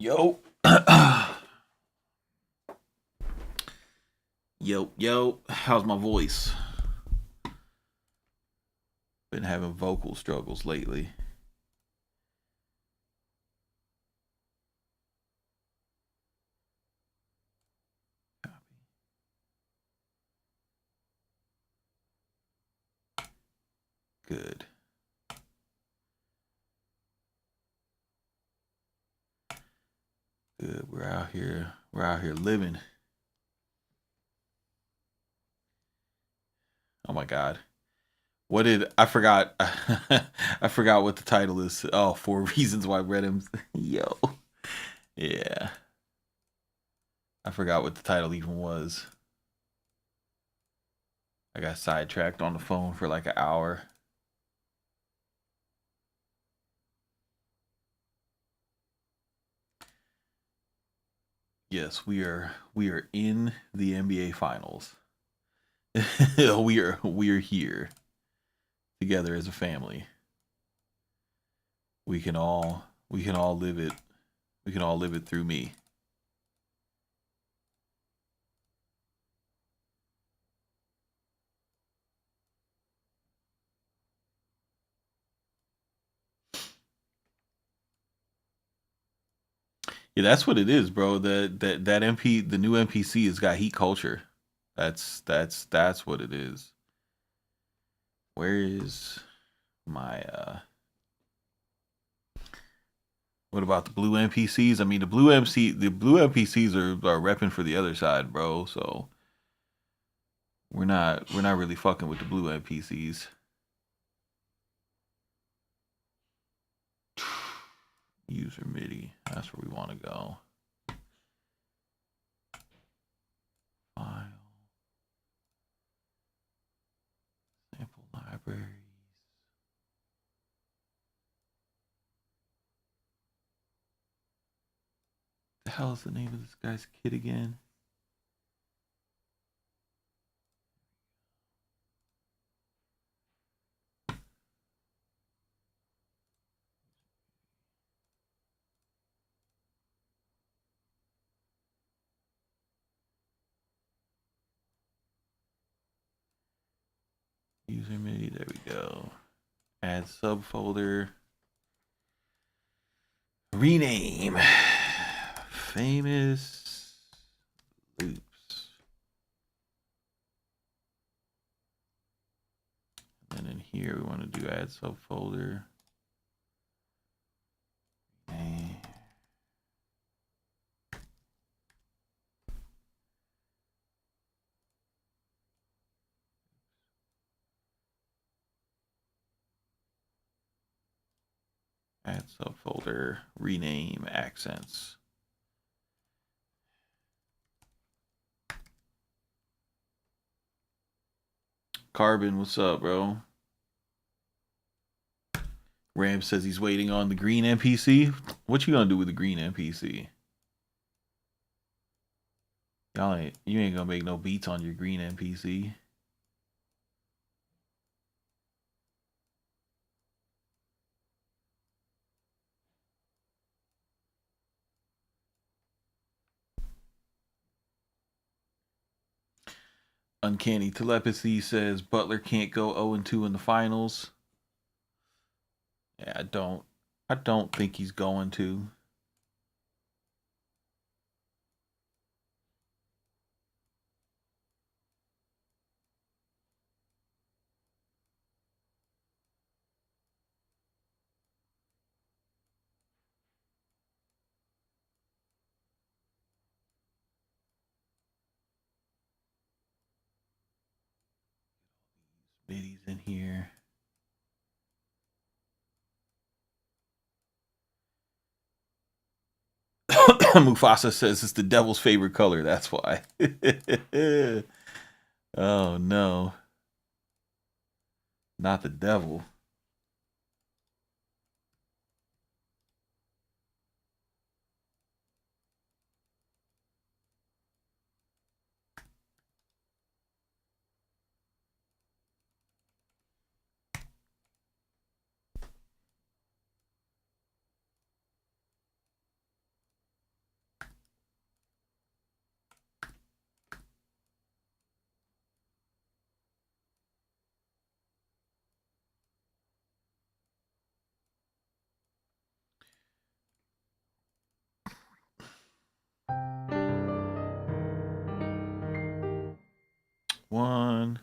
Yo. Yo. How's my voice? Been having vocal struggles lately. Good. Good. We're out here. We're out here living. Oh my god. What did I forgot? I forgot what the title is. Oh, 4 reasons why Redham's. Yo. Yeah. I forgot what the title even was. I got sidetracked on the phone for like an hour. Yes, we are in the NBA finals. we are here together as a family. We can all live it. We can all live it through me. Yeah, that's what it is, bro. The new MPC has got heat culture. That's what it is. Where is my what about the blue MPCs? I mean the blue MPCs are repping for the other side, bro. So we're not really fucking with the blue MPCs. User MIDI. That's where we want to go. File. Sample libraries. The hell is the name of this guy's kit again? User MIDI. There we go. Add subfolder. Rename. Famous loops. And then in here we want to do add subfolder. Name. Add subfolder. Rename accents. Carbon, what's up, bro? Ram says he's waiting on the green MPC. What you gonna do with the green MPC? You ain't gonna make no beats on your green MPC. Uncanny Telepathy says Butler can't go 0-2 in the finals. Yeah, I don't think he's going to. MIDI's in here. Mufasa says it's the devil's favorite color. That's why. Oh no, not the devil. 1.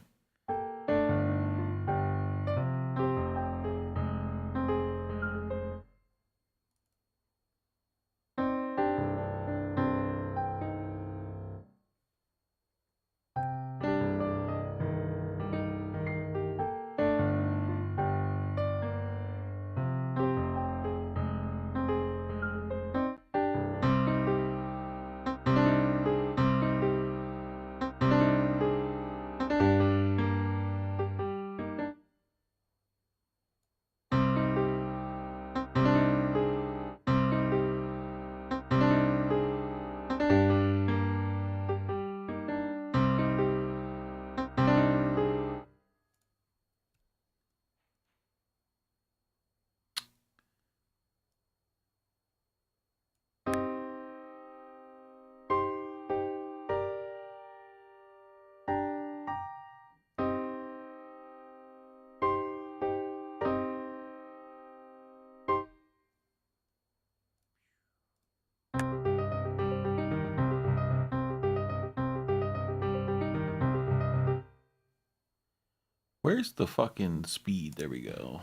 Where's the fucking speed? There we go.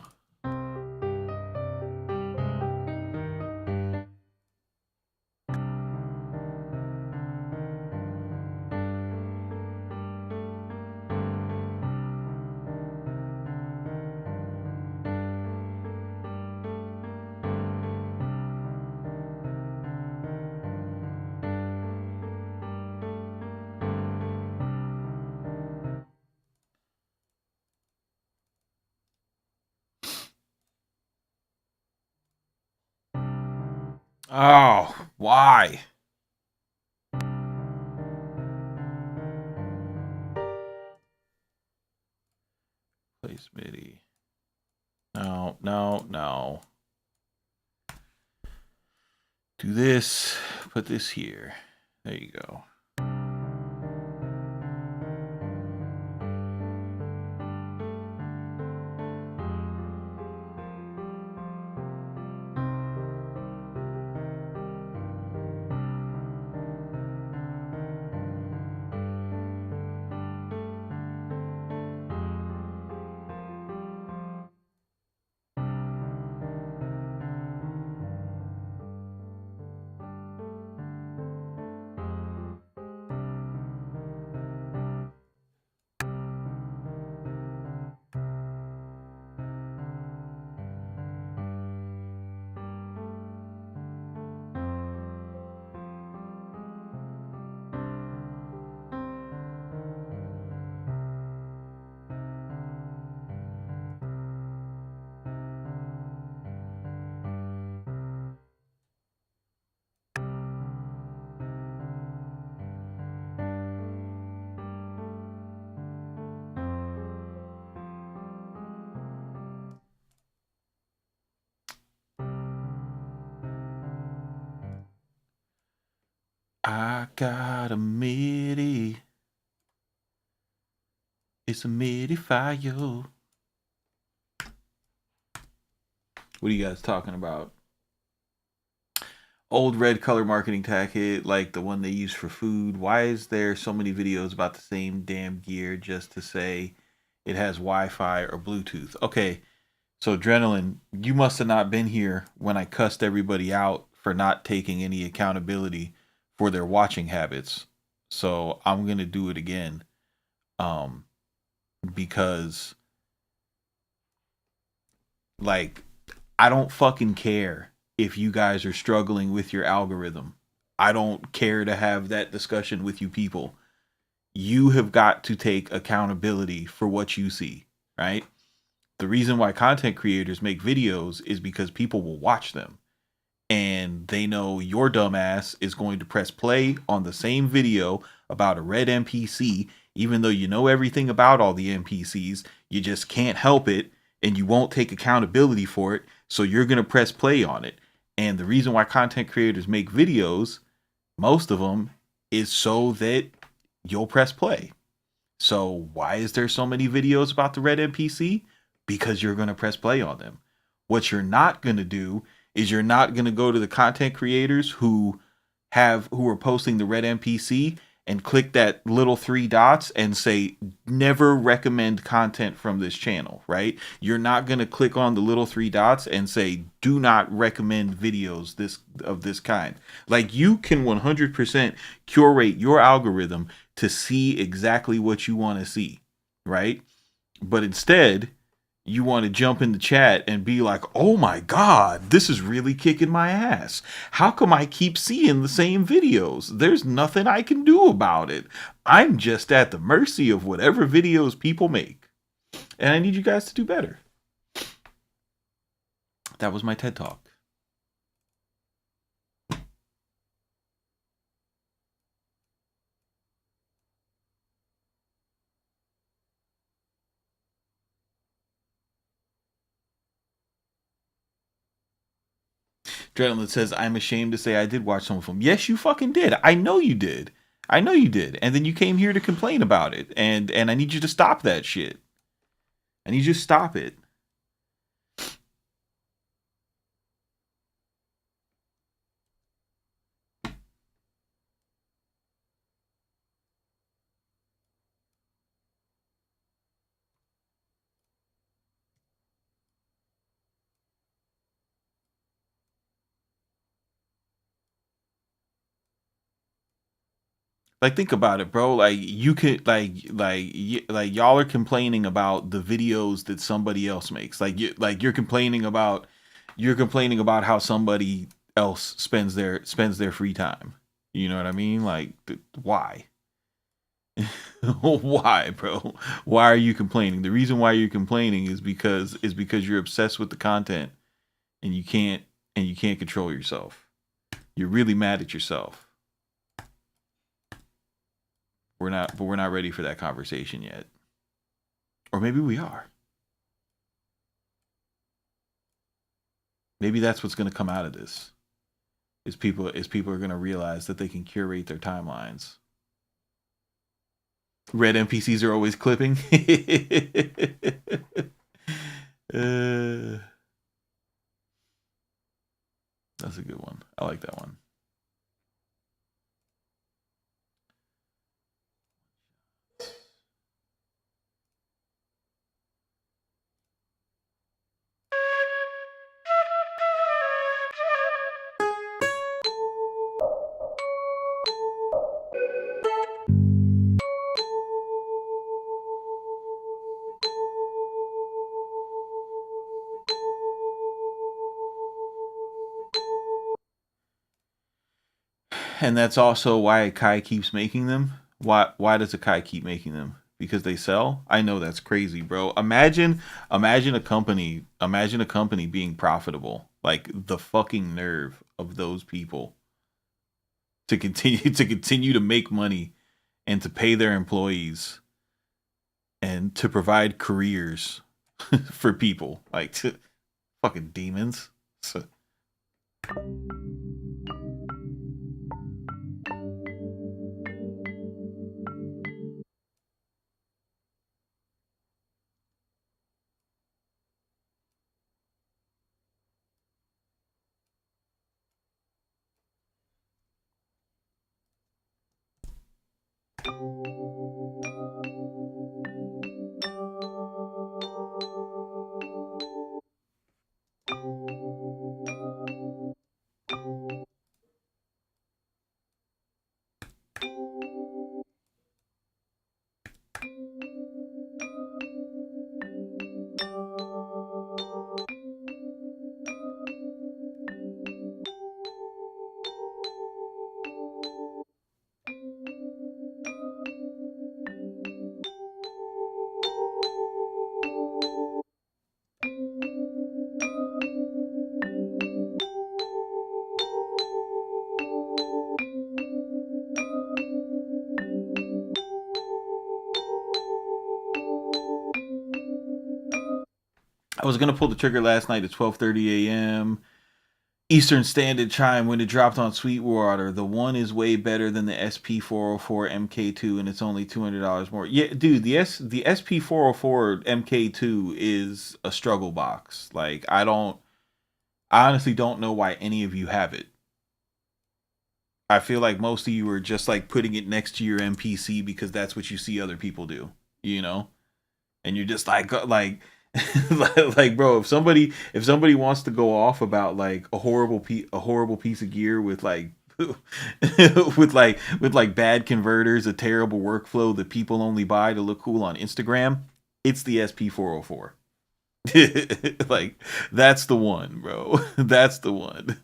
Oh, why? Place MIDI. No, no, no. Do this. Put this here. There you go. I got a MIDI. It's a MIDI file. What are you guys talking about? Old red color marketing tactic, like the one they use for food. Why is there so many videos about the same damn gear just to say it has Wi-Fi or Bluetooth? Okay, so Adrenaline, you must have not been here when I cussed everybody out for not taking any accountability for their watching habits. So I'm gonna do it again, um, because like I don't fucking care if you guys are struggling with your algorithm. I don't care to have that discussion with you people. You have got to take accountability for what you see, right? The reason why content creators make videos is because people will watch them. And they know your dumbass is going to press play on the same video about a red MPC, even though you know everything about all the MPCs, you just can't help it and you won't take accountability for it. So you're going to press play on it. And the reason why content creators make videos, most of them, is so that you'll press play. So why is there so many videos about the red MPC? Because you're going to press play on them. What you're not going to do is you're not going to go to the content creators who are posting the red MPC and click that little 3 dots and say never recommend content from this channel, right? You're not going to click on the little 3 dots and say do not recommend videos of this kind. Like, you can 100% curate your algorithm to see exactly what you want to see, right? But instead, you want to jump in the chat and be like, oh my God, this is really kicking my ass. How come I keep seeing the same videos? There's nothing I can do about it. I'm just at the mercy of whatever videos people make. And I need you guys to do better. That was my TED Talk. Adrenaline says, I'm ashamed to say I did watch some of them. Yes, you fucking did. I know you did. I know you did. And then you came here to complain about it. And I need you to stop that shit. I need you to stop it. Like, think about it, bro. Like, you could like y'all are complaining about the videos that somebody else makes. You're complaining about how somebody else spends their free time. You know what I mean? Like, why? Why, bro? Why are you complaining? The reason why you're complaining is because you're obsessed with the content and you can't control yourself. You're really mad at yourself. We're not ready for that conversation yet. Or maybe we are. Maybe that's what's going to come out of this. Is people are going to realize that they can curate their timelines. Red MPCs are always clipping. That's a good one. I like that one. And that's also why Kai keeps making them. Why does Kai keep making them? Because they sell? I know that's crazy, bro. Imagine a company being profitable. Like, the fucking nerve of those people to continue to make money and to pay their employees and to provide careers for people. Like, fucking demons. So. I was gonna pull the trigger last night at 12:30 a.m. Eastern Standard Time when it dropped on Sweetwater. The one is way better than the SP404 MK2, and it's only $200 more. Yeah, dude, the SP404 MK2 is a struggle box. Like, I honestly don't know why any of you have it. I feel like most of you are just like putting it next to your MPC because that's what you see other people do, you know? And you're just like like bro, if somebody wants to go off about like a horrible piece of gear with like with like bad converters, a terrible workflow that people only buy to look cool on Instagram, it's the SP404. Like that's the one, bro. That's the one.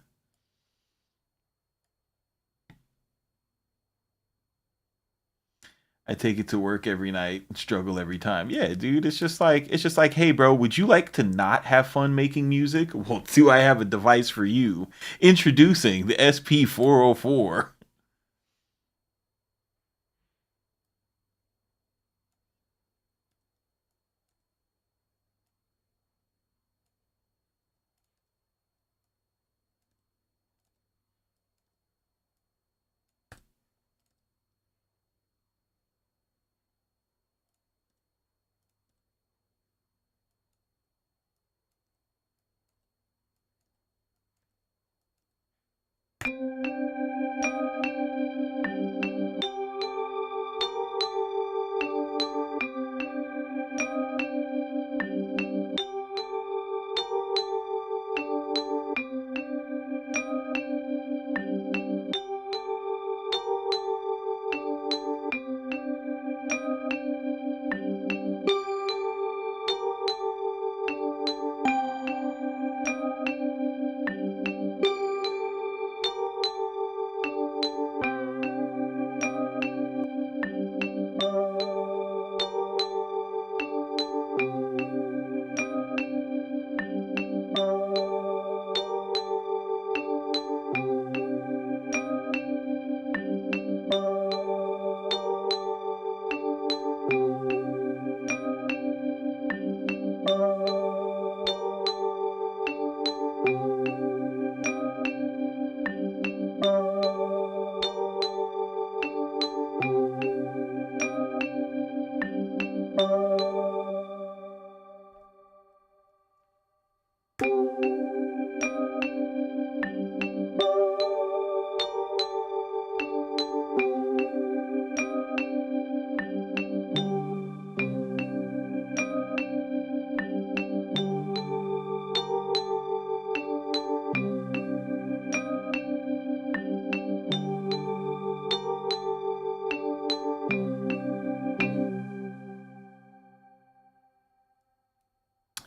I take it to work every night and struggle every time. Yeah, dude, it's just like, hey bro, would you like to not have fun making music? Well, do I have a device for you? Introducing the SP404.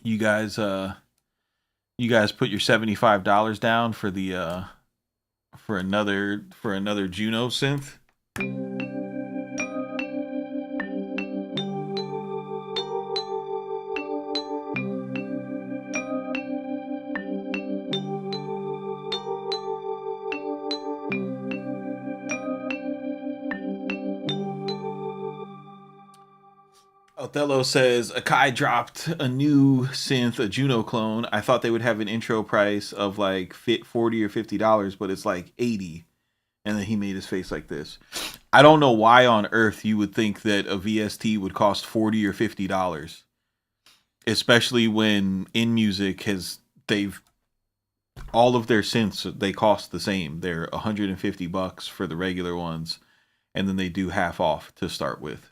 You guys you guys put your $75 down for the for another Juno synth. Othello says Akai dropped a new synth, a Juno clone. I thought they would have an intro price of like $40 or $50, but it's like 80. And then he made his face like this. I don't know why on earth you would think that a VST would cost $40 or $50, especially when in music they've all of their synths, they cost the same. They're $150 for the regular ones, and then they do half off to start with.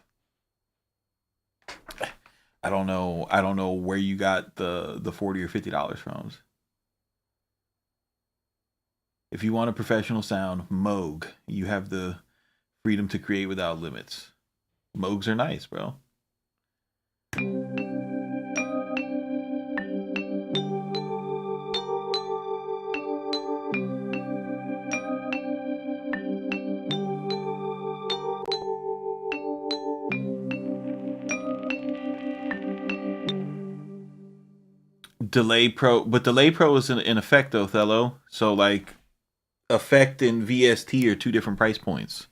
I don't know. I don't know where you got the $40 or $50 from. If you want a professional sound, Moog. You have the freedom to create without limits. Moogs are nice, bro. Delay Pro, but Delay Pro is in effect, Othello. So like, effect and VST are two different price points.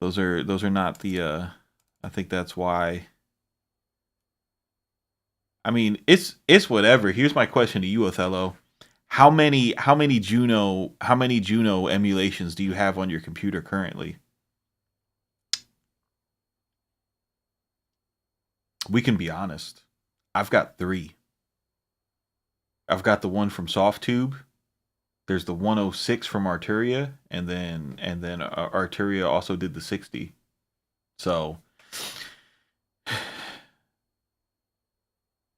Those are not the. I think that's why. I mean, it's whatever. Here's my question to you, Othello. How many Juno emulations do you have on your computer currently? We can be honest. I've got 3. I've got the one from SoftTube. There's the 106 from Arturia, and then Arturia also did the 60. So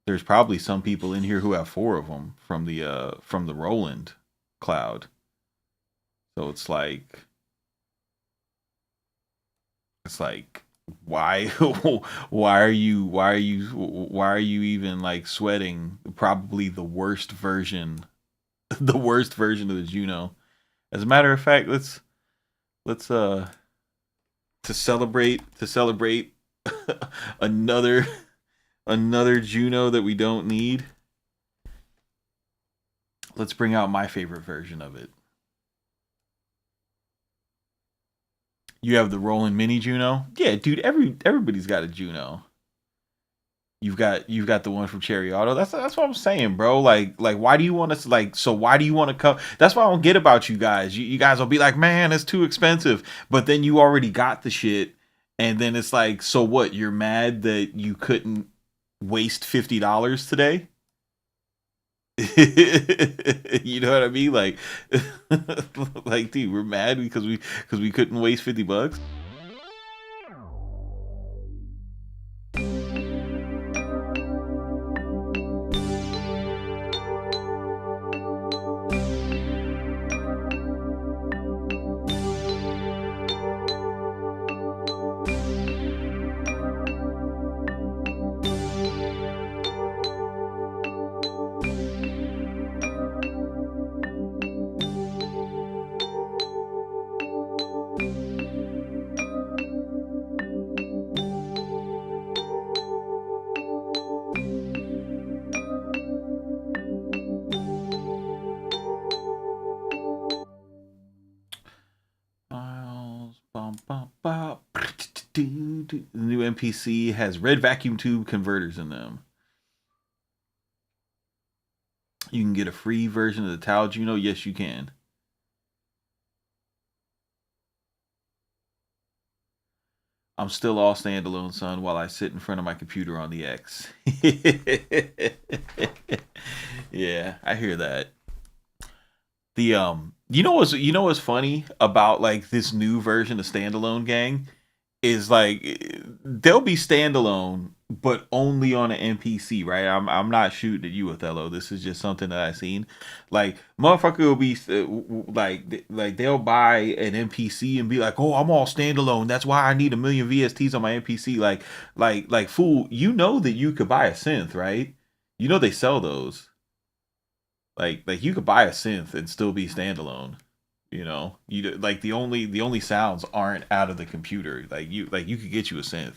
there's probably some people in here who have 4 of them from the Roland cloud. So it's like why why are you even like sweating probably the worst version the worst version of the Juno? As a matter of fact, let's to celebrate another Juno that we don't need. Let's bring out my favorite version of it. You have the Roland Mini Juno. Yeah, dude. Everybody's got a Juno. You've got the one from Cherry Auto. That's what I'm saying, bro. Like why do you want us like so why do you want to come? That's what I don't get about you guys. You guys will be like, man, it's too expensive. But then you already got the shit, and then it's like, so what? You're mad that you couldn't waste $50 today? You know what I mean? Like, like, dude, we're mad because we couldn't waste $50. Files, bum, bum, bum. The new MPC has red vacuum tube converters in them. You can get a free version of the Tao Juno. Yes, you can. I'm still all standalone, son, while I sit in front of my computer on the X. Yeah, I hear that. The you know what's funny about like this new version of Standalone, gang, is like they'll be standalone but only on an MPC, right? I'm not shooting at you, Othello. This is just something that I've seen. Like motherfucker will be like they'll buy an MPC and be like, "Oh, I'm all standalone. That's why I need a million VSTs on my MPC." Like fool, you know that you could buy a synth, right? You know they sell those. Like you could buy a synth and still be standalone. You know, like the only sounds aren't out of the computer. Like you could get you a synth.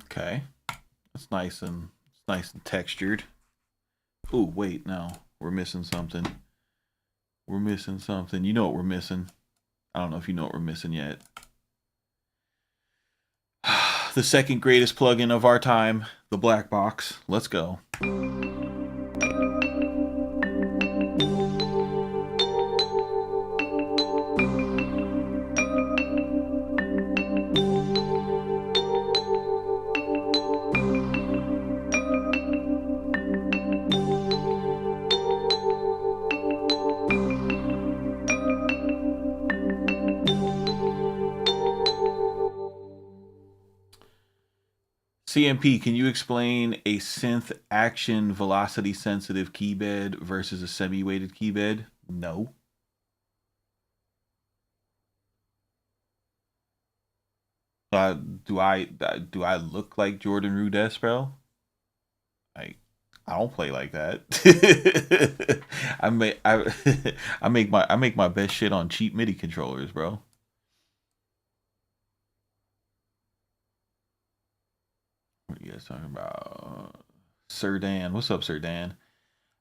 Okay, it's nice and textured. Oh wait, no, we're missing something. We're missing something. You know what we're missing? I don't know if you know what we're missing yet. The second greatest plugin of our time, the black box. Let's go. CMP, can you explain a synth action velocity sensitive keybed versus a semi-weighted keybed? No. Do I look like Jordan Rudess, bro? I don't play like that. I make my best shit on cheap MIDI controllers, bro. What are you guys talking about? Sir Dan. What's up, Sir Dan?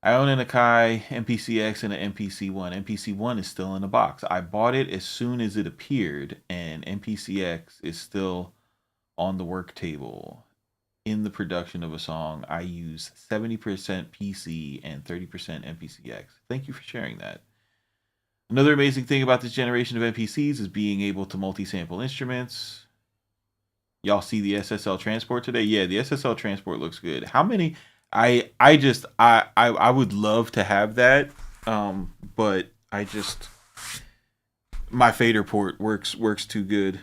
I own an Akai MPCX and an MPC1. MPC1 is still in the box. I bought it as soon as it appeared, and MPCX is still on the work table. In the production of a song, I use 70% PC and 30% MPCX. Thank you for sharing that. Another amazing thing about this generation of MPCs is being able to multi-sample instruments. Y'all see the SSL transport today? Yeah, the SSL transport looks good. How many? I would love to have that, but my fader port works too good.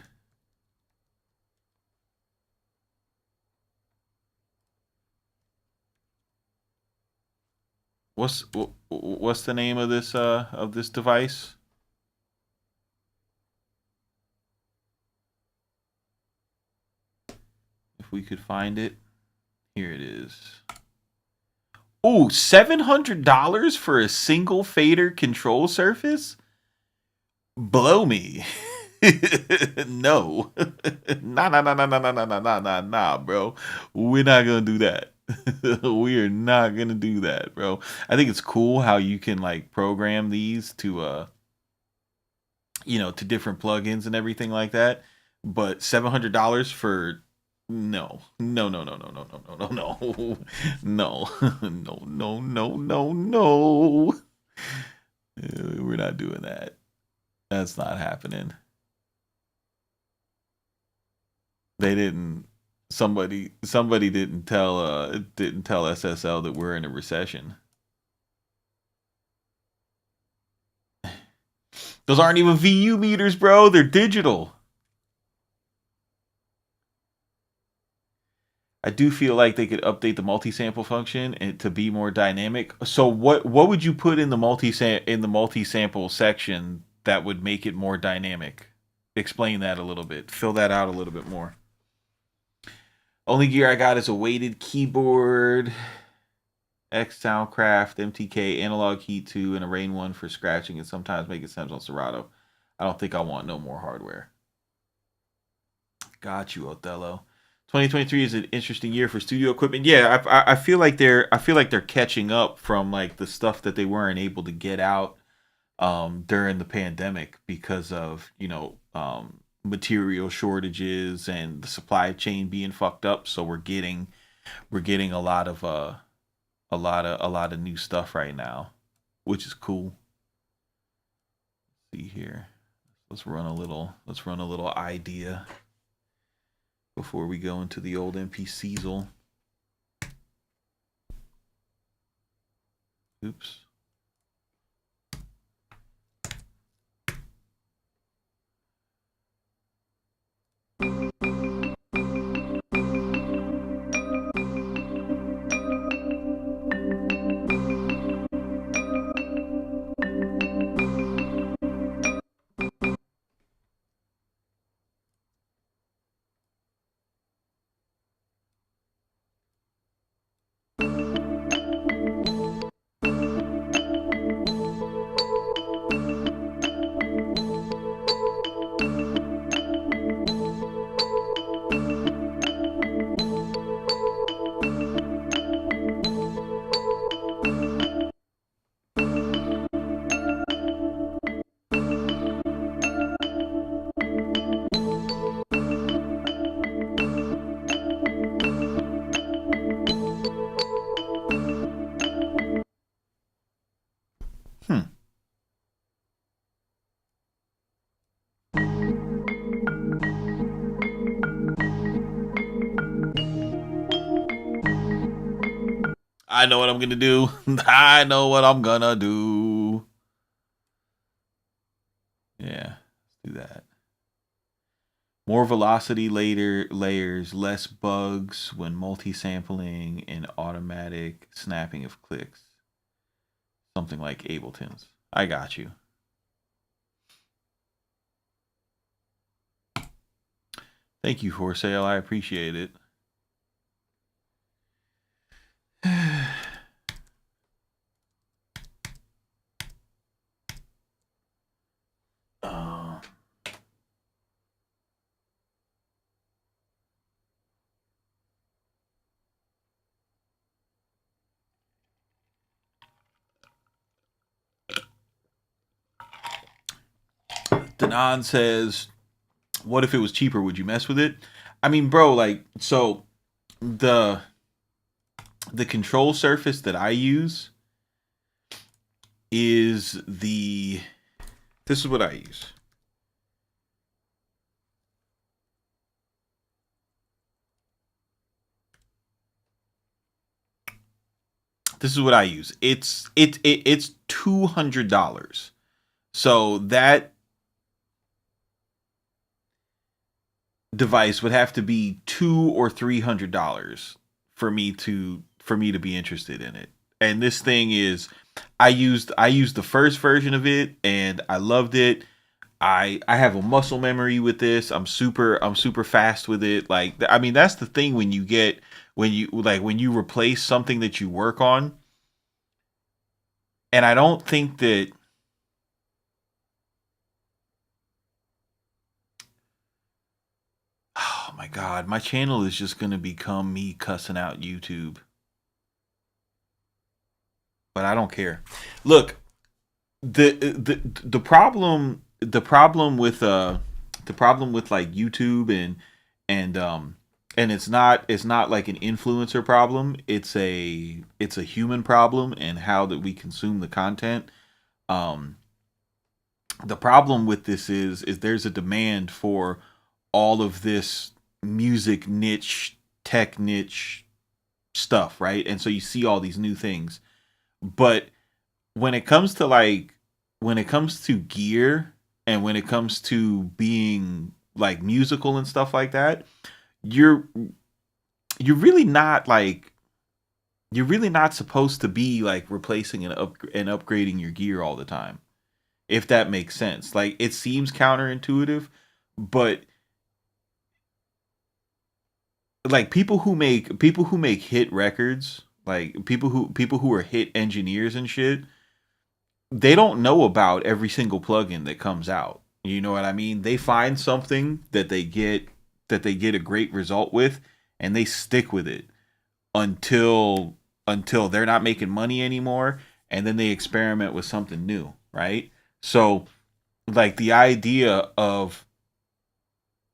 What's the name of this device? If we could find it, here it is. Ooh, $700 for a single fader control surface? Blow me. No. Nah, bro. We're not gonna do that. We are not gonna do that, bro. I think it's cool how you can like program these to to different plugins and everything like that. But $700 for no, no, no, no, no, no, no, no, no, no, no, no, no, no, no. We're not doing that. That's not happening. They didn't. Somebody didn't tell SSL that we're in a recession. Those aren't even VU meters, bro. They're digital. I do feel like they could update the multi-sample function and to be more dynamic. So what would you put in the multi-sample section that would make it more dynamic? Explain that a little bit. Fill that out a little bit more. Only gear I got is a weighted keyboard, X Soundcraft, MTK, Analog Heat 2, and a Rain 1 for scratching and sometimes making sounds on Serato. I don't think I want no more hardware. Got you, Othello. 2023 is an interesting year for studio equipment. Yeah, I feel like they're catching up from like the stuff that they weren't able to get out during the pandemic because of material shortages and the supply chain being fucked up. So we're getting a lot of new stuff right now, which is cool. Let's see here. Let's run a little idea before we go into the old MPCsel. Oops. I know what I'm gonna do. I know what I'm gonna do. Yeah, let's do that. More velocity later layers, less bugs when multi-sampling and automatic snapping of clicks. Something like Ableton's. I got you. Thank you for sale. I appreciate it. uh, Danon says, "What if it was cheaper? Would you mess with it?" I mean, bro, like, so the control surface that I use is the. This is what I use. This is what I use. It's $200. So that device would have to be $200 or $300 for me to be interested in it. And this thing is, I used the first version of it and I loved it. I have a muscle memory with this. I'm super fast with it. Like, I mean, that's the thing when you get when you replace something that you work on. And I don't think that oh my god, my channel is just going to become me cussing out YouTube. But I don't care. Look, the problem with like YouTube and it's not like an influencer problem. It's a human problem and how that we consume the content. Um, the problem with this is there's a demand for all of this music niche, tech niche stuff, right? And so you see all these new things. But when it comes to gear and when it comes to being like musical and stuff like that, you're really not like you're really not supposed to be like replacing and upgrading your gear all the time. If that makes sense. Like, it seems counterintuitive, but like people who make hit records, like people who are hit engineers and shit, they don't know about every single plugin that comes out. You know what I mean? They find something that they get a great result with, and they stick with it until they're not making money anymore, and then they experiment with something new, right? So like the idea of,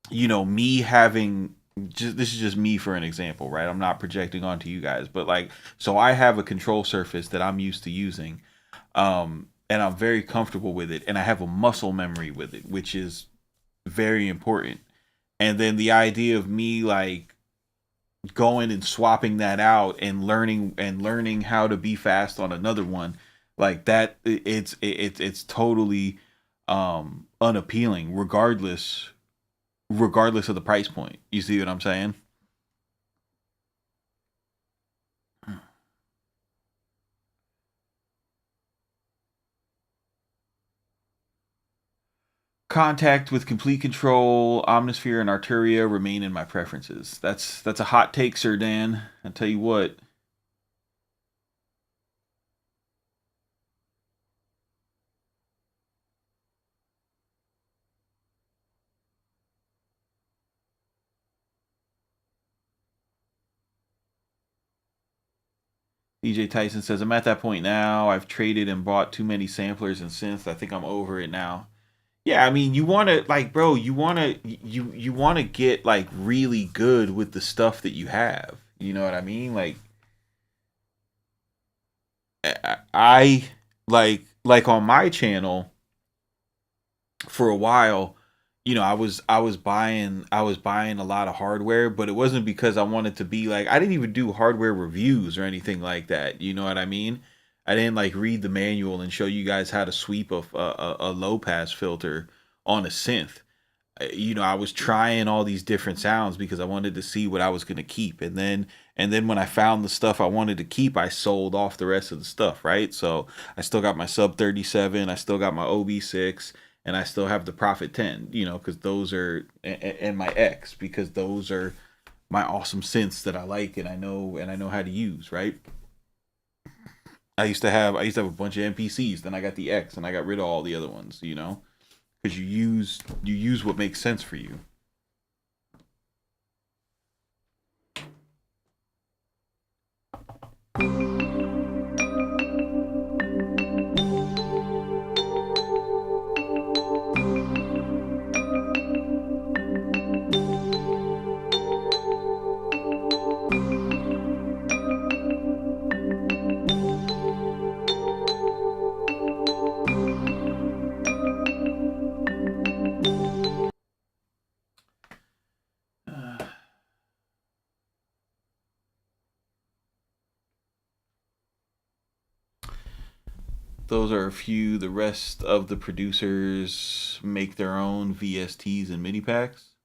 you know, me having just, this is just me for an example, right? I'm not projecting onto you guys, but like, so I have a control surface that I'm used to using, and I'm very comfortable with it, and I have a muscle memory with it, which is very important. And then the idea of me like going and swapping that out and learning how to be fast on another one, like that, it's totally unappealing, regardless of the price point. You see what I'm saying? Contact with complete control, Omnisphere and Arturia remain in my preferences. That's a hot take, Sir Dan. I'll tell you what. DJ Tyson says, I'm at that point now. I've traded and bought too many samplers and synths. I think I'm over it now. Yeah, I mean, you want to like, bro, you want to get like really good with the stuff that you have. You know what I mean? Like, I like on my channel for a while, you know, I was buying a lot of hardware, but it wasn't because I wanted to be like, I didn't even do hardware reviews or anything like that. You know what I mean? I didn't like read the manual and show you guys how to sweep a low pass filter on a synth. You know, I was trying all these different sounds because I wanted to see what I was going to keep. And then when I found the stuff I wanted to keep, I sold off the rest of the stuff, right? So I still got my sub 37, I still got my OB6, and I still have the Prophet 10, you know, cuz those are and my X, because those are my awesome synths that I like and I know how to use, right? I used to have a bunch of MPCs, then I got the X and I got rid of all the other ones, you know? Cuz you use what makes sense for you. Those are a few. The rest of the producers make their own VSTs and MIDI packs.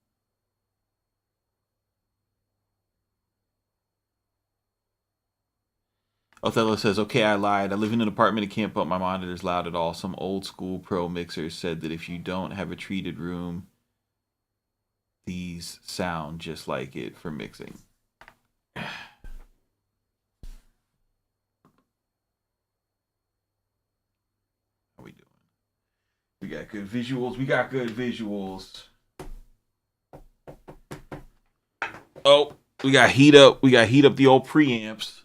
Othello says, "Okay, I lied. I live in an apartment and can't put my monitors loud at all. Some old school pro mixers said that if you don't have a treated room, these sound just like it for mixing." How we doing? We got good visuals. We got good visuals. Oh, we got heat up. We got heat up the old preamps.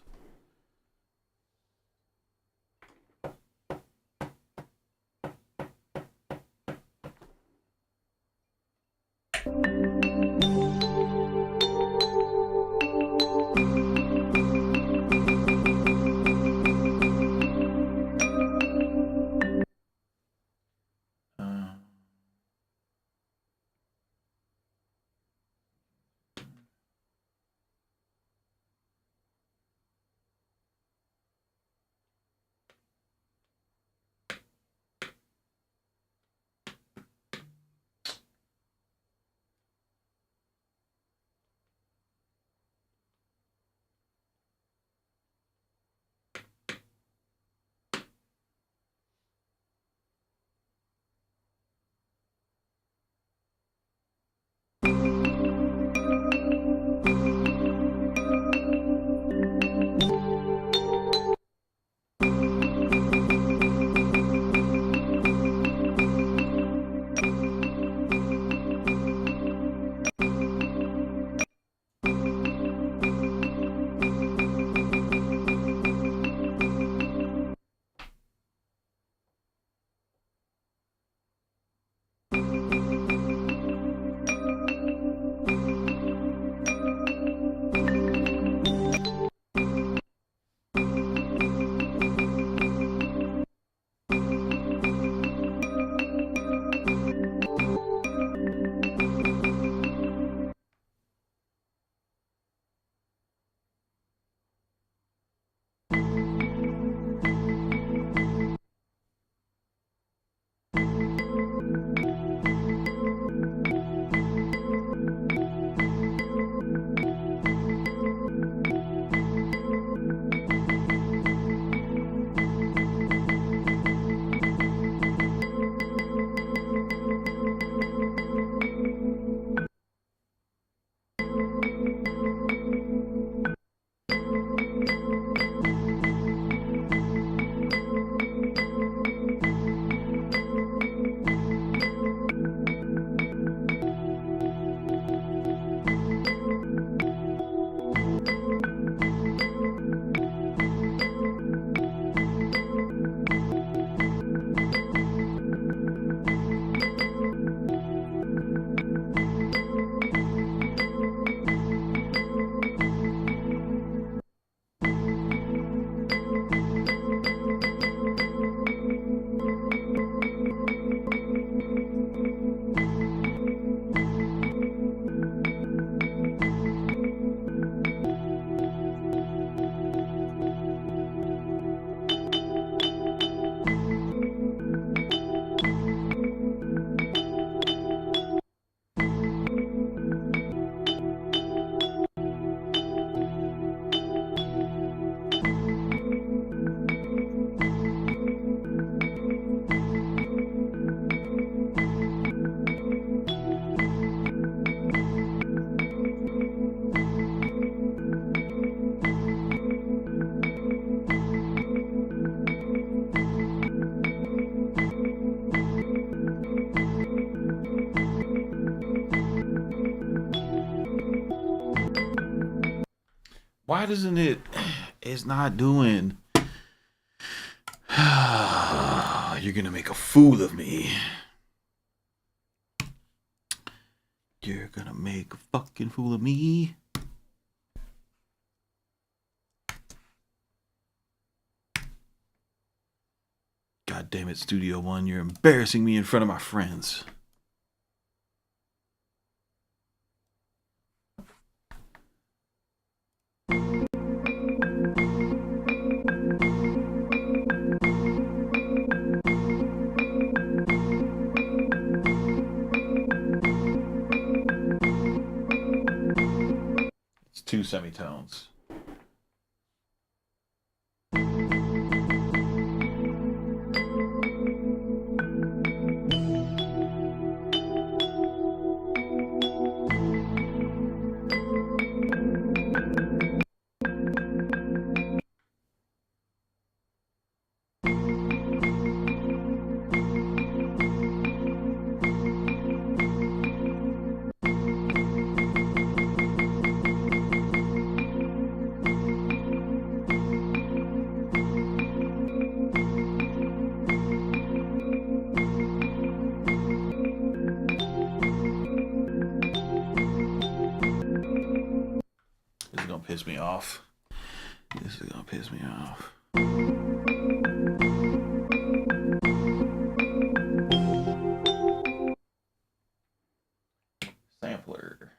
Why doesn't it? It's not doing. You're gonna make a fool of me. You're gonna make a fucking fool of me. God damn it, Studio One. You're embarrassing me in front of my friends. It's 2 semitones. This is gonna piss me off. This is gonna piss me off. Sampler.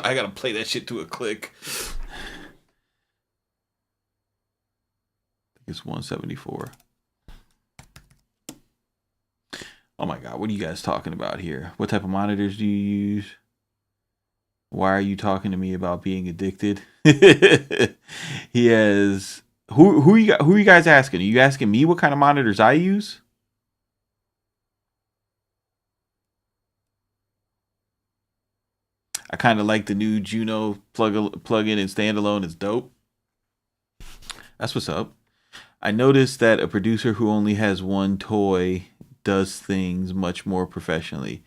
I gotta play that shit to a click. I think it's 174. Oh my god, what are you guys talking about here? What type of monitors do you use? Why are you talking to me about being addicted? He has who are you guys asking? Are you asking me what kind of monitors I use? I kind of like the new Juno plugin and Standalone. It's dope. That's what's up. I noticed that a producer who only has one toy does things much more professionally.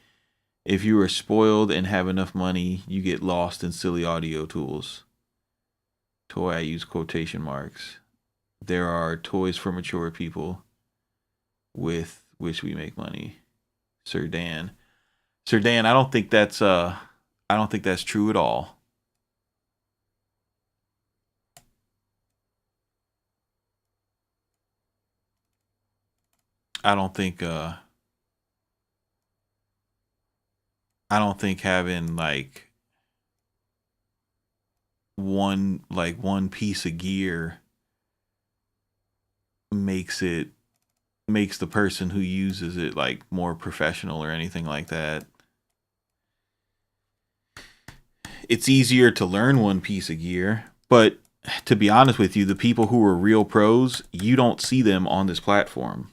If you are spoiled and have enough money, you get lost in silly audio tools. Toy, I use quotation marks. There are toys for mature people with which we make money. Sir Dan. Sir Dan, I don't think that's true at all. I don't think having like one piece of gear makes the person who uses it like more professional or anything like that. It's easier to learn one piece of gear, but to be honest with you, the people who are real pros, you don't see them on this platform.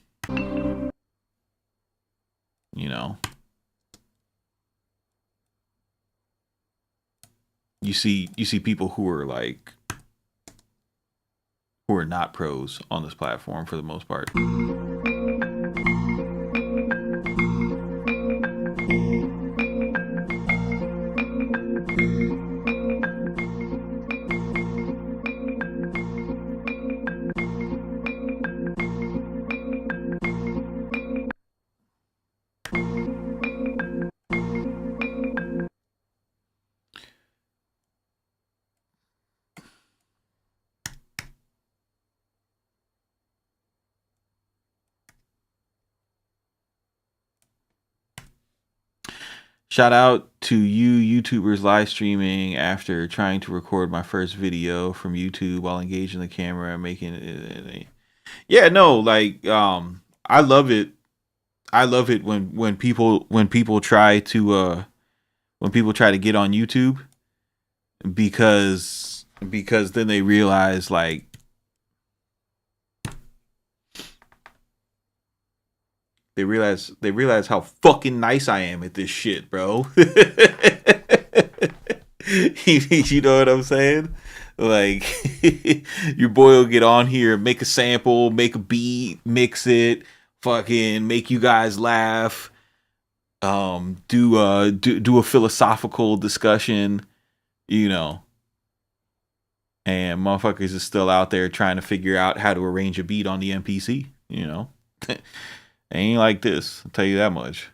You know, you see people who are like who are not pros on this platform for the most part. Shout out to you YouTubers live streaming after trying to record my first video from YouTube while engaging the camera and making it. Yeah, no, like I love it. I love it when people try to get on YouTube because then they realize like they realize how fucking nice I am at this shit, bro. You know what I'm saying? Like your boy will get on here, make a sample, make a beat, mix it, fucking make you guys laugh, do a philosophical discussion, you know. And motherfuckers is still out there trying to figure out how to arrange a beat on the MPC, you know. Ain't like this, I'll tell you that much.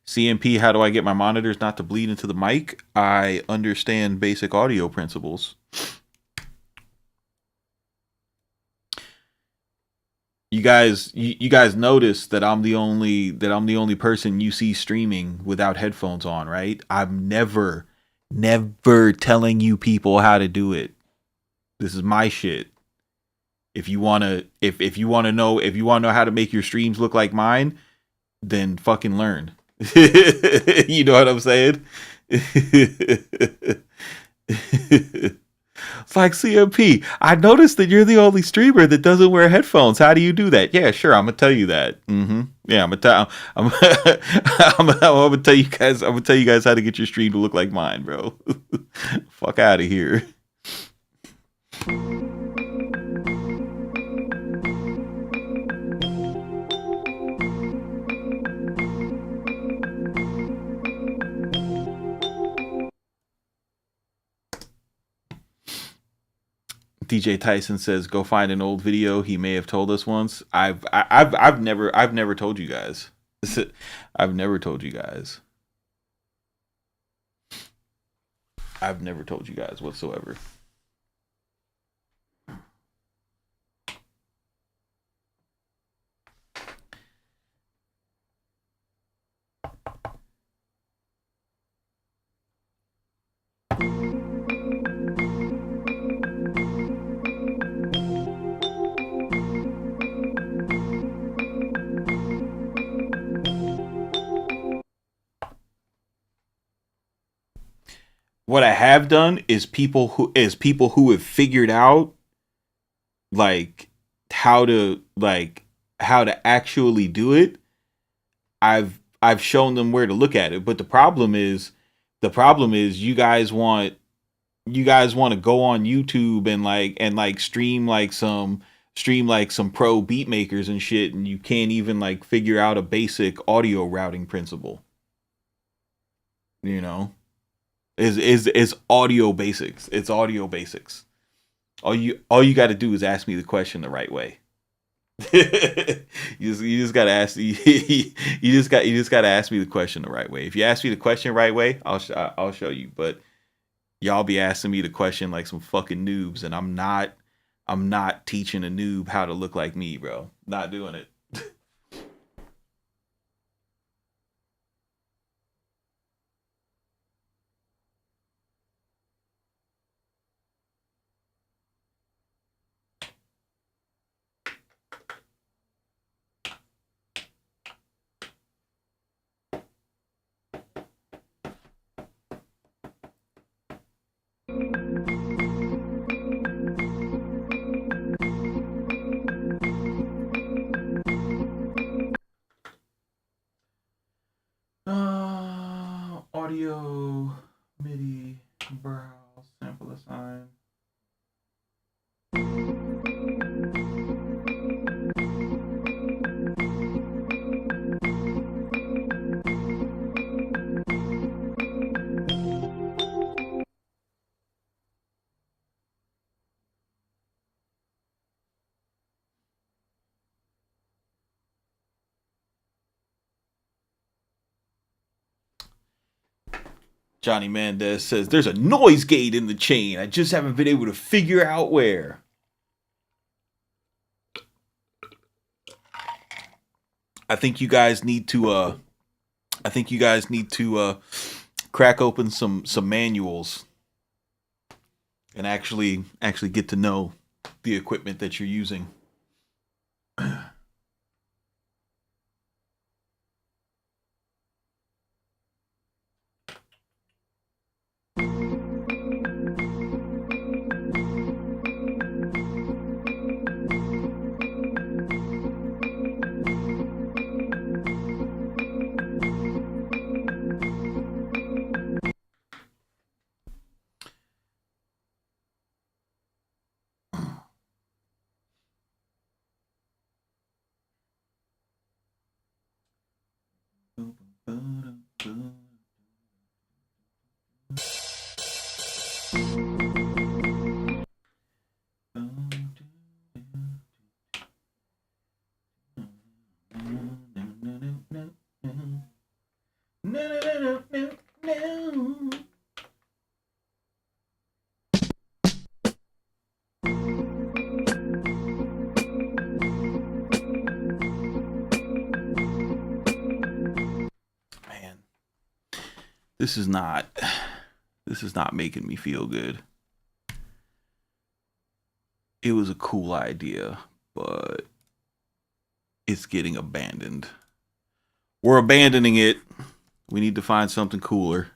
CMP, how do I get my monitors not to bleed into the mic? I understand basic audio principles. You guys notice that I'm the only person you see streaming without headphones on, right? I'm never telling you people how to do it. This is my shit. If you wanna know how to make your streams look like mine, then fucking learn. You know what I'm saying? It's like, CMP, I noticed that you're the only streamer that doesn't wear headphones. How do you do that? Yeah, sure, I'm gonna tell you that. Yeah, I'm gonna tell you guys. I'm gonna tell you guys how to get your stream to look like mine, bro. Fuck out of here. DJ Tyson says, "Go find an old video. He may have told us once." I've never told you guys. I've never told you guys. I've never told you guys whatsoever. What I have done is people who have figured out like how to actually do it. I've shown them where to look at it, but the problem is you guys want to go on YouTube and stream some pro beat makers and shit, and you can't even like figure out a basic audio routing principle. You know? Is audio basics. It's audio basics. All you got to do is ask me the question the right way. you just got to ask you just got to ask me the question the right way. If you ask me the question the right way, I'll show you. But y'all be asking me the question like some fucking noobs, and I'm not teaching a noob how to look like me, bro. Not doing it. Johnny Mendez says, there's a noise gate in the chain. I just haven't been able to figure out where. I think you guys need to crack open some manuals and actually get to know the equipment that you're using. Man, this is not making me feel good. It was a cool idea, but it's getting abandoned. We're abandoning it. We need to find something cooler.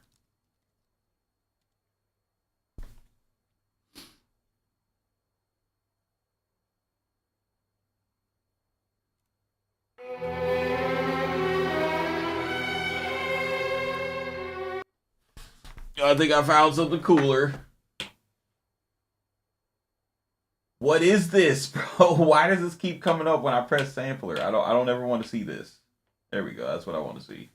I think I found something cooler. What is this, bro? Why does this keep coming up when I press sampler? I don't ever want to see this. There we go. That's what I want to see.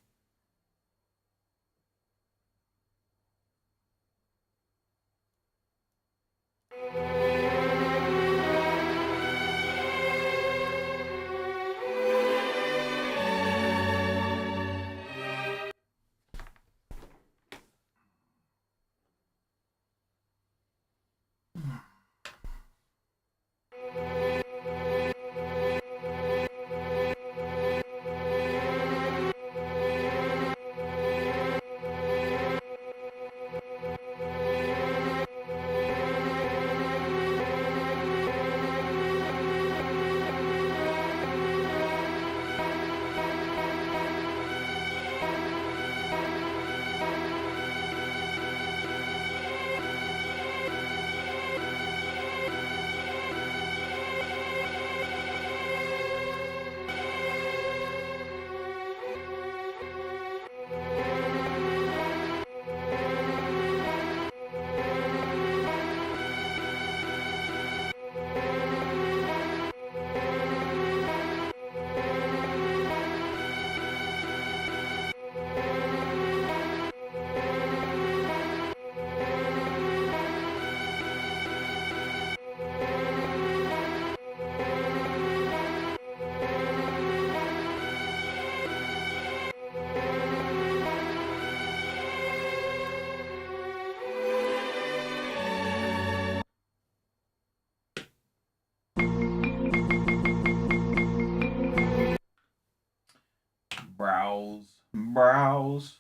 Browse.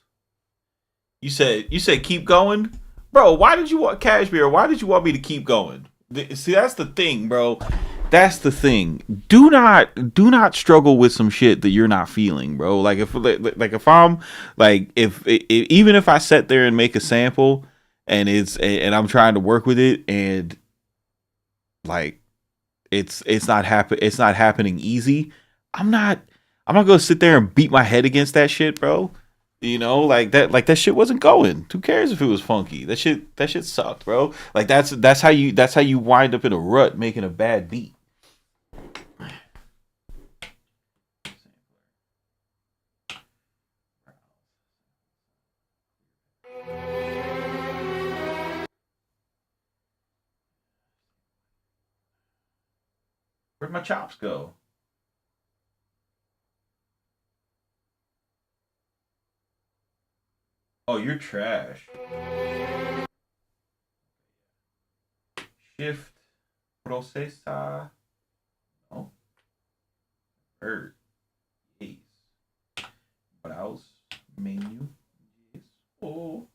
You said keep going, bro. Why did you want Cashmere? Why did you want me to keep going? See, that's the thing, bro. That's the thing. Do not struggle with some shit that you're not feeling, bro. Like if I'm like if even if I sit there and make a sample and I'm trying to work with it and like it's not happening easy. I'm not gonna sit there and beat my head against that shit, bro. You know, like that shit wasn't going. Who cares if it was funky? That shit sucked, bro. Like that's how you wind up in a rut making a bad beat. Where'd my chops go? Oh, you're trash. Shift processar. No. Bird. Yes. Browse menu. Yes. Oh.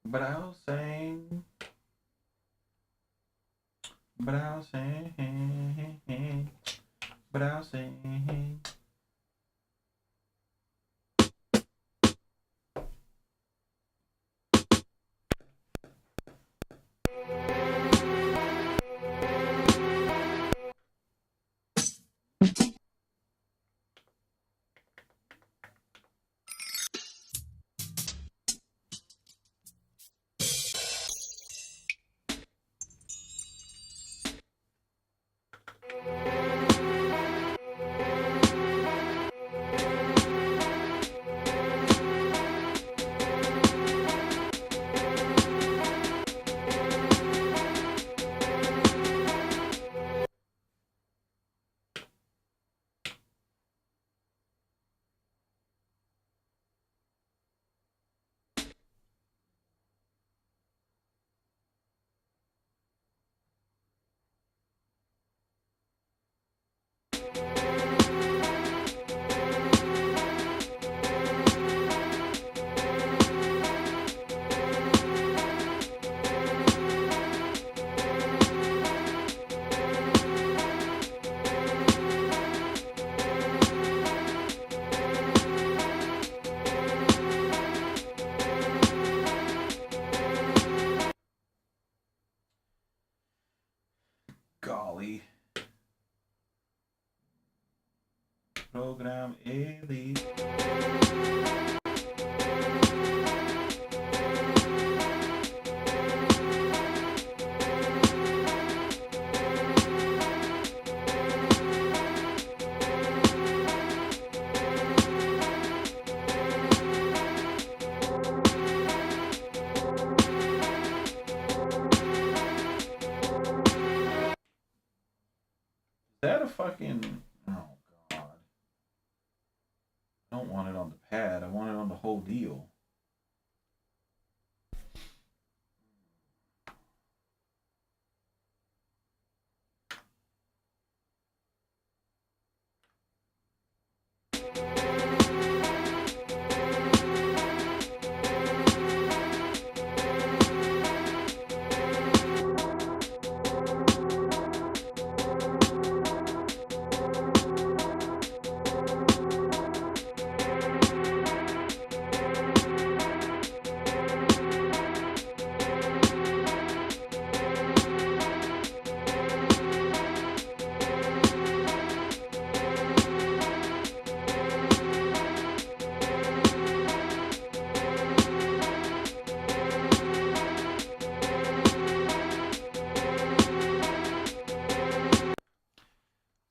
Browsing. Browsing. Browsing. Golly. Program elite. Is that a fucking... Oh, God. I don't want it on the pad. I want it on the whole deal.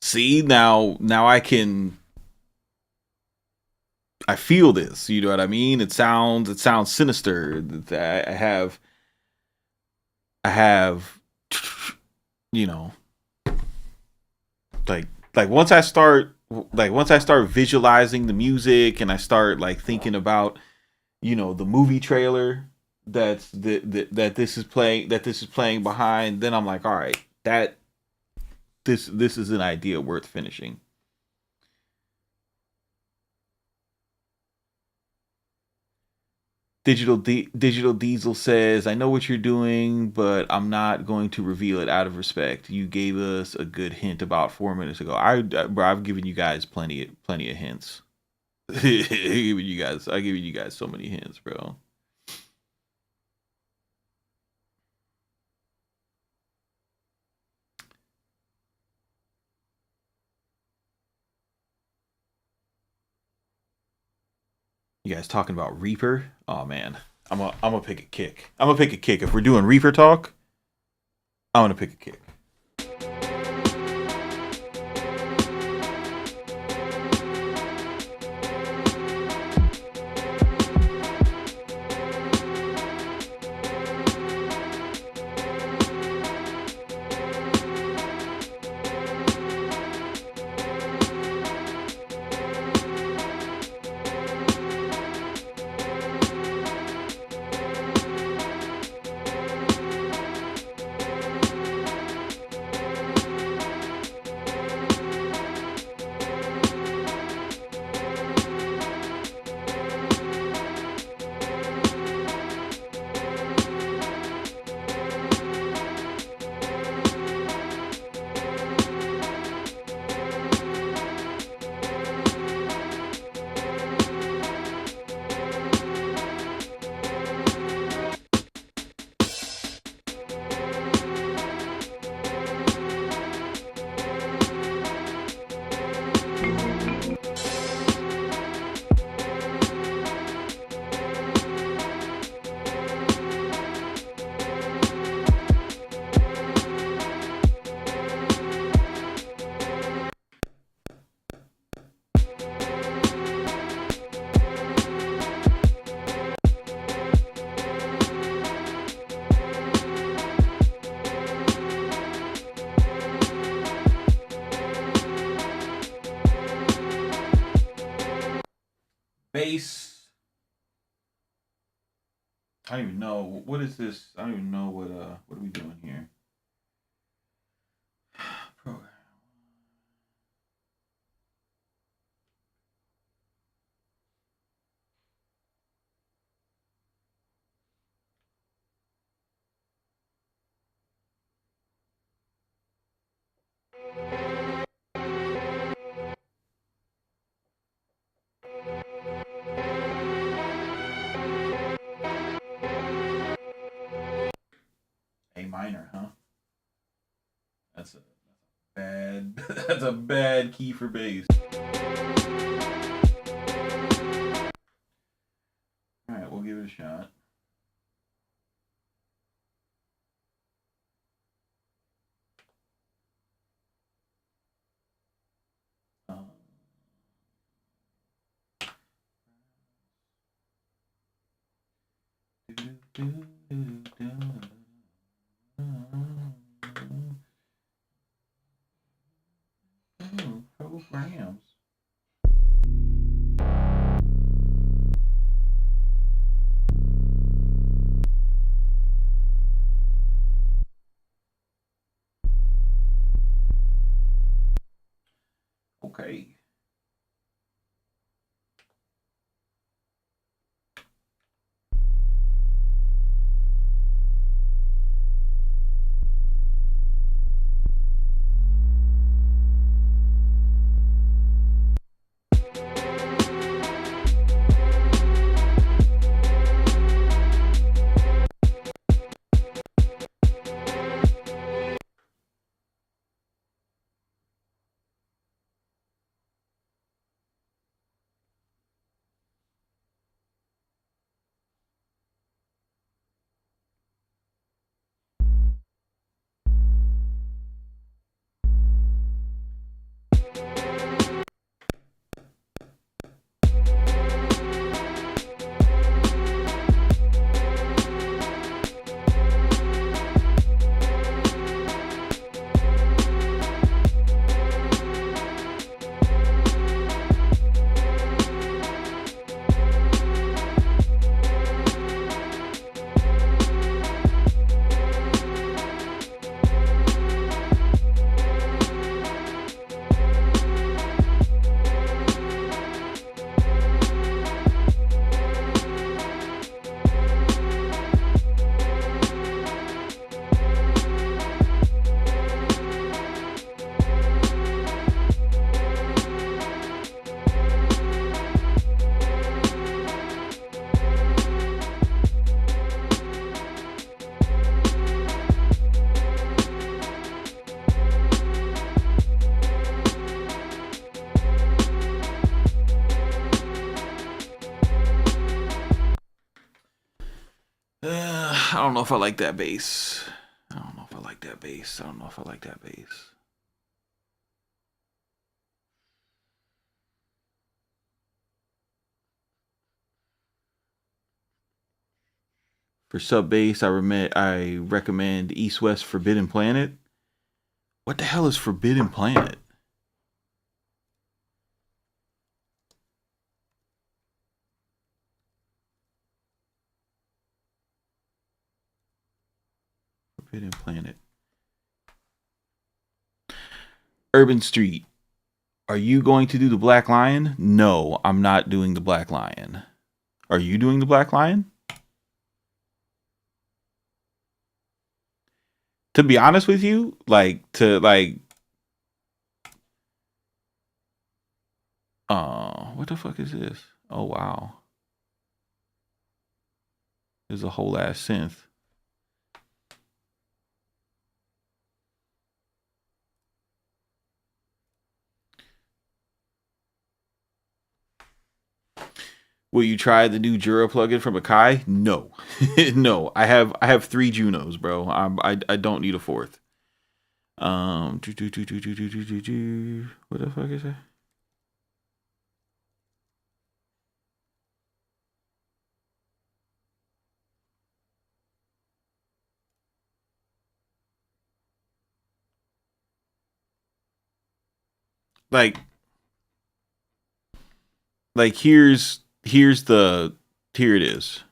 See, now I feel this, you know what I mean? It sounds sinister. I have you know, like once I start visualizing the music and I start like thinking about, you know, the movie trailer that this is playing behind, then I'm like, all right, That this is an idea worth finishing. Digital Diesel says, "I know what you're doing, but I'm not going to reveal it out of respect. You gave us a good hint about 4 minutes ago. Bro, I've given you guys plenty of hints. I've given you guys so many hints, bro." You guys talking about Reaper? Oh man, I'm gonna pick a kick. I'm gonna pick a kick. If we're doing Reaper talk, I'm gonna pick a kick. Bass. I don't even know what is this. I don't even know what are we doing here. Program. A minor, huh? That's a bad. That's a bad key for bass. All right, we'll give it a shot. Um, Programs. Okay. I don't know if I like that bass. I don't know if I like that bass. I don't know if I like that bass. For sub bass, I recommend East West Forbidden Planet. What the hell is Forbidden Planet? Forbidden Planet. Urban Street. Are you going to do the Black Lion? No, I'm not doing the Black Lion. Are you doing the Black Lion? To be honest with you, what the fuck is this? Oh wow. There's a whole ass synth. Will you try the new Jura plugin from Akai? No, no. I have 3 Junos, bro. I don't need a 4th. What the fuck is that? Like here's the here it is.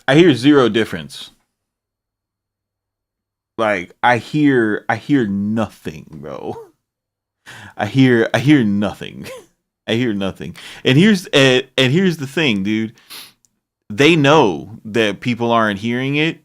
I hear zero difference. Like I hear nothing, bro. I hear nothing. I hear nothing. And here's the thing, dude. They know that people aren't hearing it,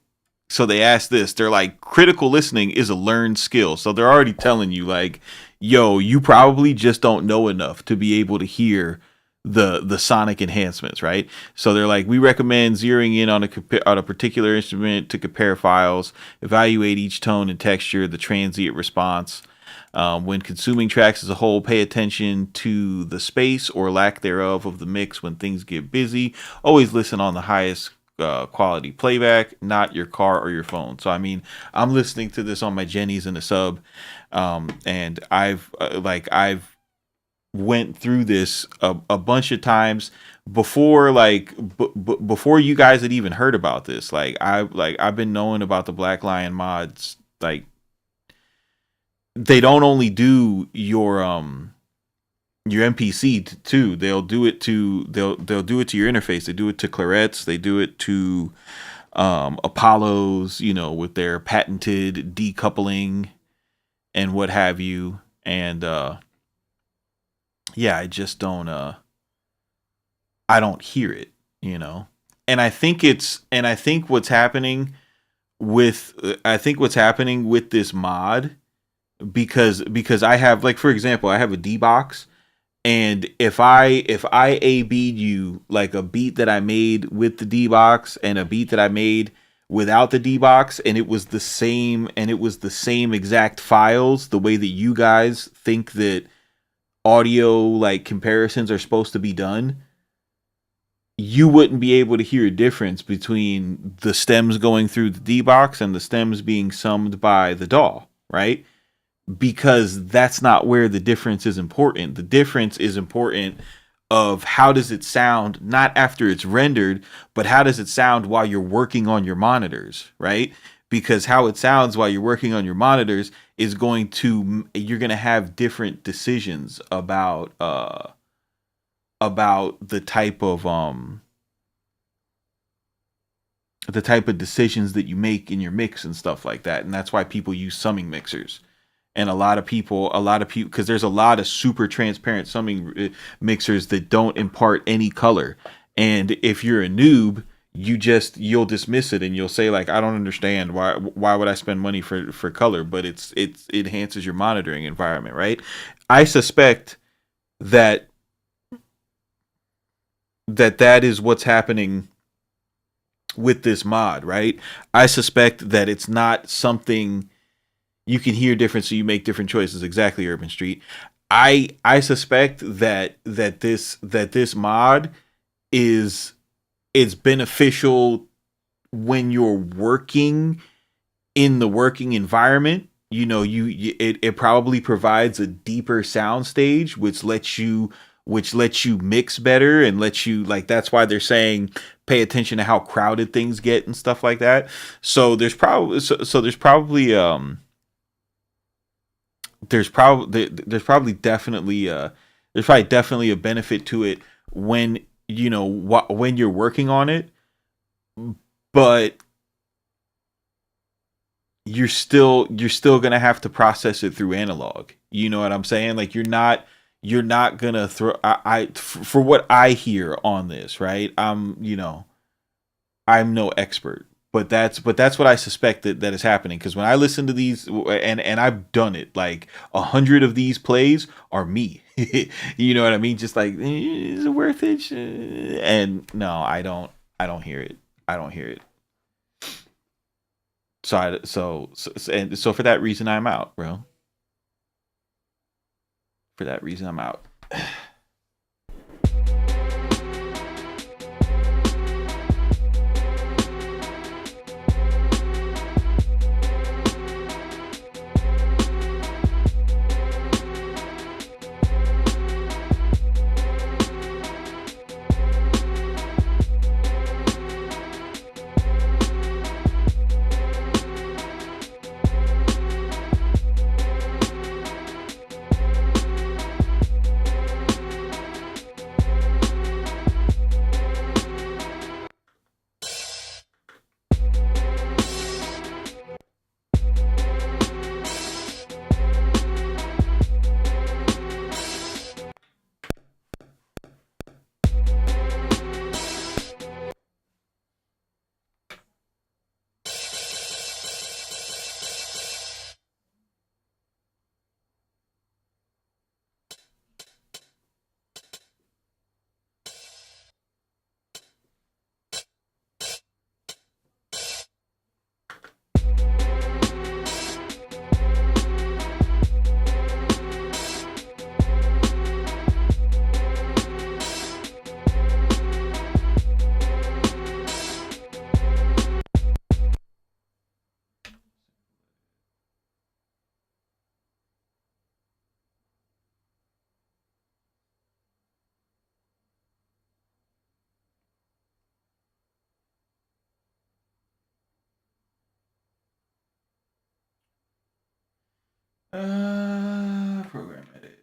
so they ask this. They're like, critical listening is a learned skill. So they're already telling you, like, yo, you probably just don't know enough to be able to hear the sonic enhancements, right? So they're like, we recommend zeroing in on a particular instrument to compare files, evaluate each tone and texture, the transient response. When consuming tracks as a whole, pay attention to the space or lack thereof of the mix when things get busy. Always listen on the highest quality playback, not your car or your phone. So I mean, I'm listening to this on my Jenny's in the sub, and I've went through this a bunch of times before, before you guys had even heard about this. I've been knowing about the Black Lion mods. Like, they don't only do your MPC too. They'll do it to they'll do it to your interface. They do it to Clarets. They do it to Apollos, with their patented decoupling and what have you. And yeah, I just don't I don't hear it, And I think what's happening with this mod, because I have, like, for example, I have a D box, and if I A B'd you like a beat that I made with the D box and a beat that I made without the D box, and it was the same exact files, the way that you guys think that audio like comparisons are supposed to be done, you wouldn't be able to hear a difference between the stems going through the D box and the stems being summed by the DAW, right? Because that's not where the difference is important. The difference is important of how does it sound, not after it's rendered, but how does it sound while you're working on your monitors, right? Because how it sounds while you're working on your monitors is you're going to have different decisions about the type of decisions that you make in your mix and stuff like that. And that's why people use summing mixers. And a lot of people, because there's a lot of super transparent summing mixers that don't impart any color. And if you're a noob, you'll dismiss it and you'll say, like, I don't understand why would I spend money for color, but it enhances your monitoring environment, right? I suspect that that is what's happening with this mod, right? I suspect that it's not something you can hear different, so you make different choices. Exactly, Urban Street. I suspect that this mod is it's beneficial when you're working in the working environment. You know, it probably provides a deeper sound stage, which lets you mix better and lets you, like, that's why they're saying pay attention to how crowded things get and stuff like that. So there's probably definitely a benefit to it when when you're working on it, but you're still gonna have to process it through analog. You know what I'm saying? Like, you're not gonna throw. For what I hear on this, right? I'm no expert, but that's what I suspect that is happening. Because when I listen to these, and I've done it, like 100 of these plays are me. You know what I mean? Just like, is it worth it? And no, I don't hear it. I don't hear it. So for that reason, I'm out, bro. For that reason, I'm out. Program edit.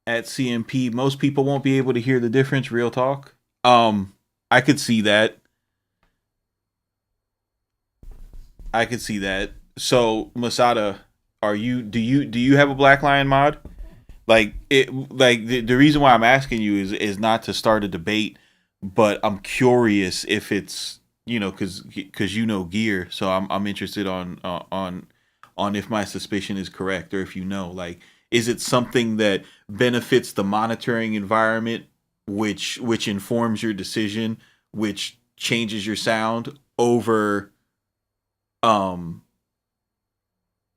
At CMP, most people won't be able to hear the difference. Real talk. I could see that. I could see that. So, Masada, do you have a Black Lion mod? Like it, like the reason why I'm asking you is not to start a debate, but I'm curious if it's, because you know gear, so I'm interested on if my suspicion is correct, or if like, is it something that benefits the monitoring environment, which informs your decision, which changes your sound over um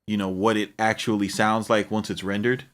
you know, what it actually sounds like once it's rendered.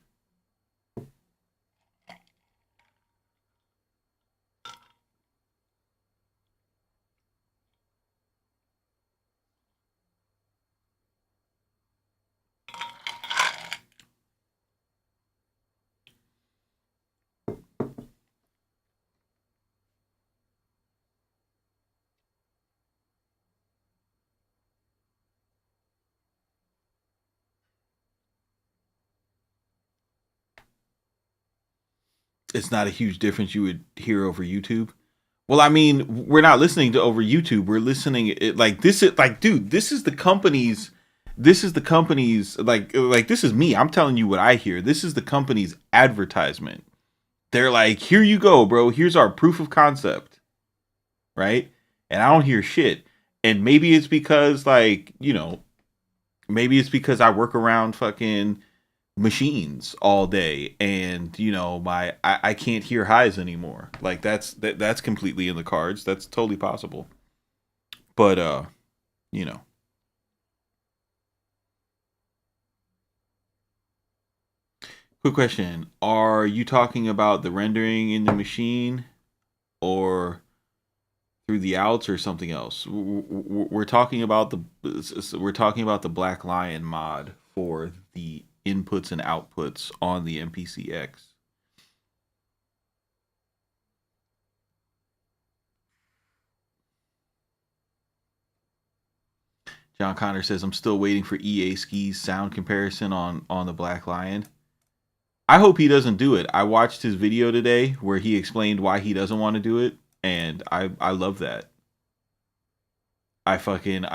It's not a huge difference you would hear over YouTube. Well, I mean, we're not listening to over YouTube. We're listening it like this is like, dude, this is the company's. This is the company's like this is me. I'm telling you what I hear. This is the company's advertisement. They're like, here you go, bro. Here's our proof of concept, right? And I don't hear shit. And maybe it's because like, you know, maybe it's because I work around fucking machines all day, and you know I can't hear highs anymore. Like that's completely in the cards. That's totally possible. But you know, quick question: are you talking about the rendering in the machine, or through the outs, or something else? We're talking about the Black Lion mod for the inputs and outputs on the MPCX. John Connor says, I'm still waiting for EA Ski's sound comparison on the Black Lion. I hope he doesn't do it. I watched his video today where he explained why he doesn't want to do it, and I love that. I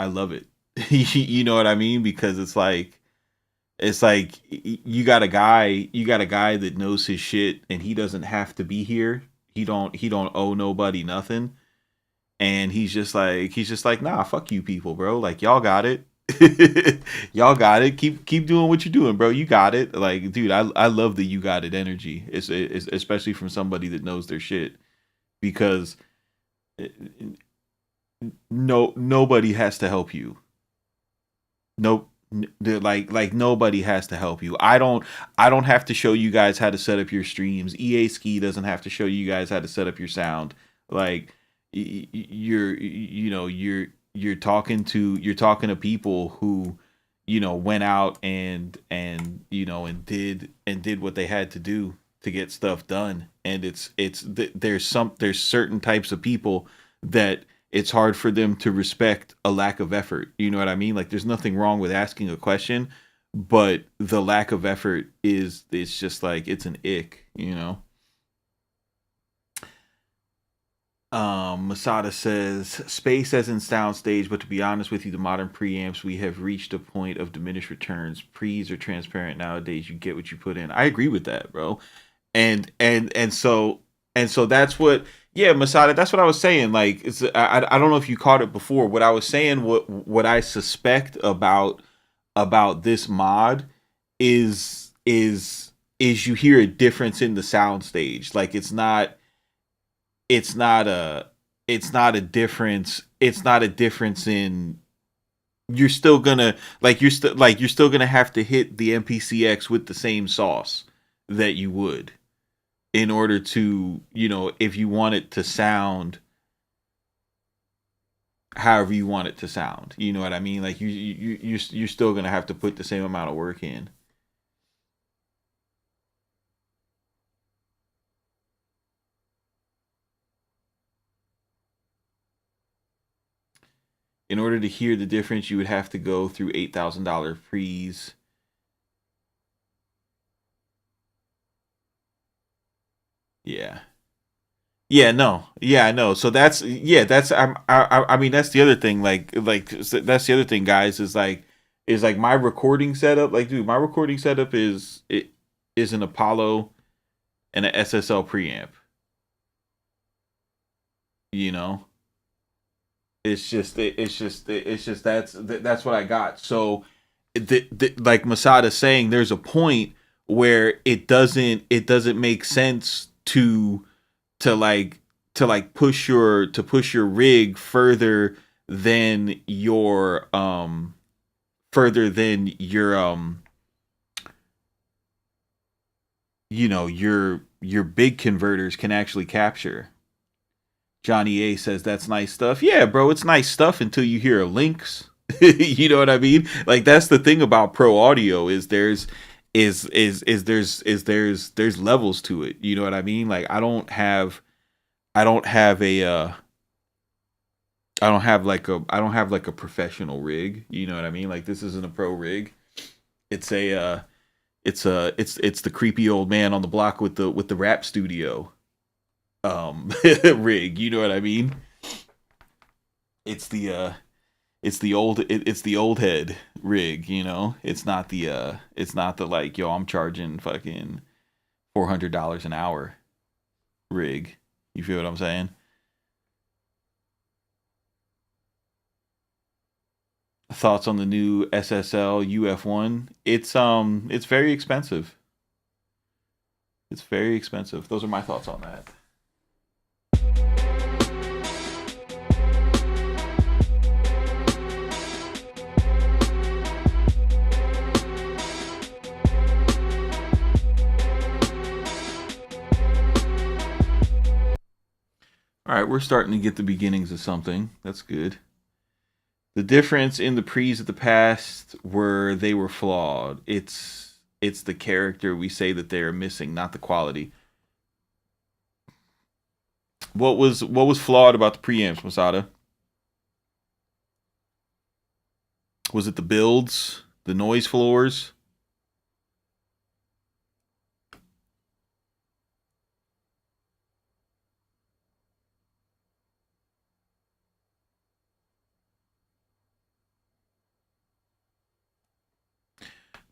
love it. You know what I mean? Because it's like you got a guy that knows his shit, and he doesn't have to be here. He don't owe nobody nothing. And he's just like, nah, fuck you people, bro. Like y'all got it. Y'all got it. Keep doing what you're doing, bro. You got it. Like, dude, I love the you got it energy. It's especially from somebody that knows their shit, because nobody has to help you. Nope. Like nobody has to help you. I don't have to show you guys how to set up your streams. EA Ski doesn't have to show you guys how to set up your sound. Like you're talking to people who, you know, went out and you know and did what they had to do to get stuff done. And there's certain types of people that it's hard for them to respect a lack of effort. You know what I mean? Like there's nothing wrong with asking a question, but the lack of effort is, it's just like, it's an ick, you know? Masada says, space as in soundstage, but to be honest with you, the modern preamps, we have reached a point of diminished returns. Pre's are transparent nowadays. You get what you put in. I agree with that, bro. And so that's what, yeah, Masada, that's what I was saying. Like, I don't know if you caught it before. What I was saying, what I suspect about this mod is you hear a difference in the soundstage. Like it's not a it's not a difference. It's not a difference in, you're still gonna you're still gonna have to hit the MPCX with the same sauce that you would, in order to, you know, if you want it to sound however you want it to sound. You know what I mean? Like you're still gonna have to put the same amount of work in order to hear the difference. You would have to go through $8,000 pre's. Yeah. Yeah, no. Yeah, I know. So that's, yeah, that's I mean that's the other thing, that's the other thing, guys, is like my recording setup. Like, dude, my recording setup is an Apollo and an SSL preamp, you know. That's what I got. So like Masada saying, there's a point where it doesn't make sense to like push your rig further than your further than your big converters can actually capture. Johnny A says that's nice stuff. Yeah, bro, it's nice stuff until you hear links. You know what I mean? Like that's the thing about pro audio is there's levels to it. You know what I mean? Like I don't have a I don't have like a professional rig. You know what I mean? Like this isn't a pro rig. It's it's the creepy old man on the block with the rap studio rig. You know what I mean? It's it's the old head rig. You know, it's not the like, yo, I'm charging fucking $400 an hour rig. You feel what I'm saying? Thoughts on the new SSL UF1? It's very expensive. It's very expensive. Those are my thoughts on that. All right, we're starting to get the beginnings of something. That's good. The difference in the pre's of the past were they were flawed. It's the character we say that they are missing, not the quality. What was flawed about the preamps, Masada? Was it the builds, the noise floors?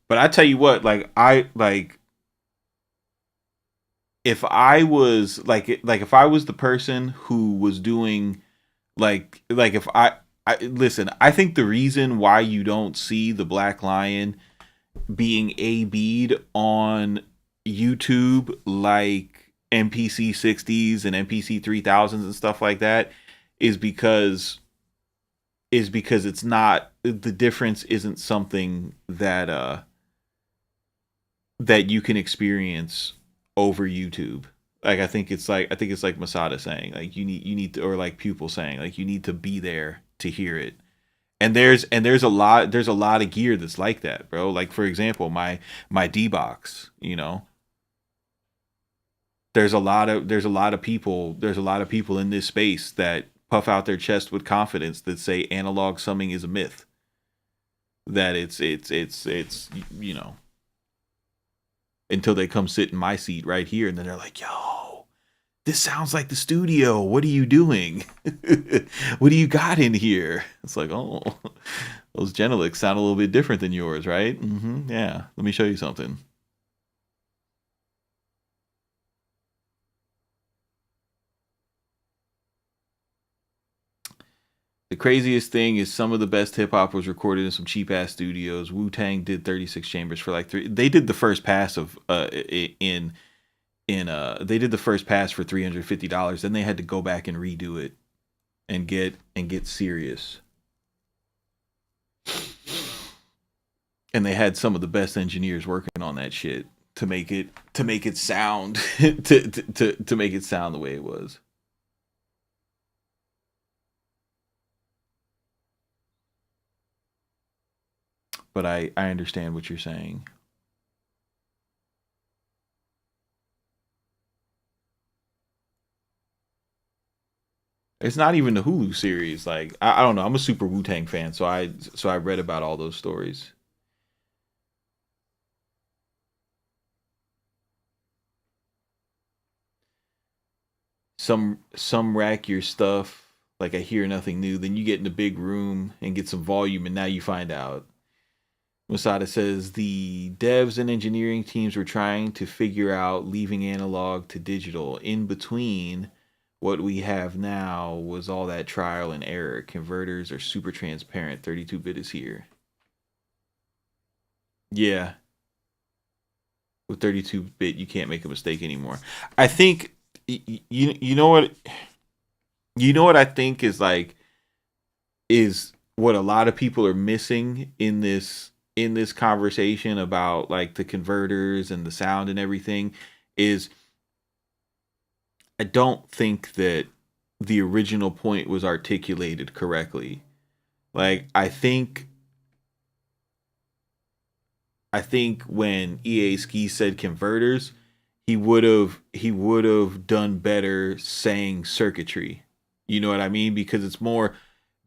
But I tell you what, like if I was like if I was the person who was doing like if I listen, I think the reason why you don't see the Black Lion being A-B'd on YouTube like MPC 60s and MPC 3000s and stuff like that is because it's not, the difference isn't something that you can experience over YouTube. Like I think it's like Masada saying, like you need to, or like Pupil saying, like you need to be there to hear it. There's a lot of gear that's like that, bro. Like for example, my D box, you know, there's a lot of people in this space that puff out their chest with confidence that say analog summing is a myth. That it's you know, until they come sit in my seat right here and then they're like, yo, this sounds like the studio. What are you doing? What do you got in here? It's like, oh, those Genelix sound a little bit different than yours, right? Yeah. Let me show you something. The craziest thing is some of the best hip hop was recorded in some cheap ass studios. Wu Tang did 36 chambers for like three. They did the first pass of they did the first pass for $350. Then they had to go back and redo it and get serious. And they had some of the best engineers working on that shit to make it sound to make it sound the way it was. But I understand what you're saying. It's not even the Hulu series. Like I don't know. I'm a super Wu Tang fan, so I read about all those stories. Some rack your stuff. Like I hear nothing new. Then you get in the big room and get some volume, and now you find out. Masada says the devs and engineering teams were trying to figure out leaving analog to digital. In between, what we have now was all that trial and error. Converters are super transparent. 32-bit is here. Yeah, with 32-bit, you can't make a mistake anymore. I think you know what I think is like is what a lot of people are missing in this conversation about like the converters and the sound and everything is I don't think that the original point was articulated correctly. Like I think when EA Ski said converters, he would have done better saying circuitry. You know what I mean? Because it's more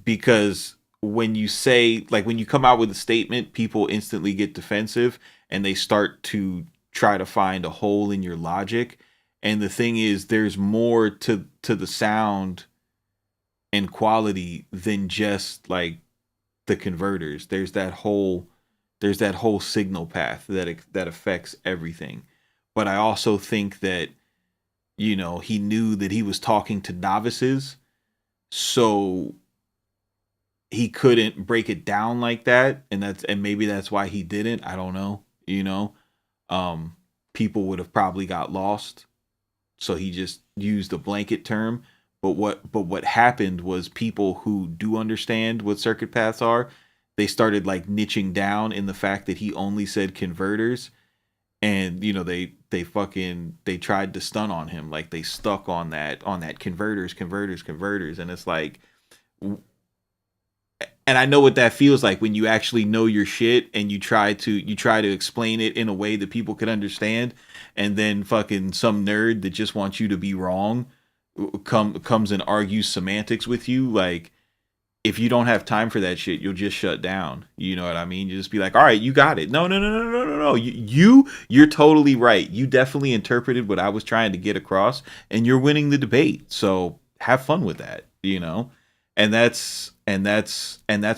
because when you say like when you come out with a statement, people instantly get defensive and they start to try to find a hole in your logic. And the thing is there's more to the sound and quality than just like the converters. There's that whole signal path that affects everything. But I also think that he knew that he was talking to novices, so he couldn't break it down like that, and maybe that's why he didn't. I don't know. Um, People would have probably got lost, so he just used a blanket term. But what happened was people who do understand what circuit paths are, they started like niching down in the fact that he only said converters, and they tried to stun on him, like they stuck on that converters, and it's like, and I know what that feels like when you actually know your shit and you try to explain it in a way that people could understand, and then fucking some nerd that just wants you to be wrong comes and argues semantics with you. Like, if you don't have time for that shit, you'll just shut down. You know what I mean? You just be like, all right, you got it. No, no, no, no, no, no, no. You're totally right. You definitely interpreted what I was trying to get across, and you're winning the debate. So have fun with that. And that's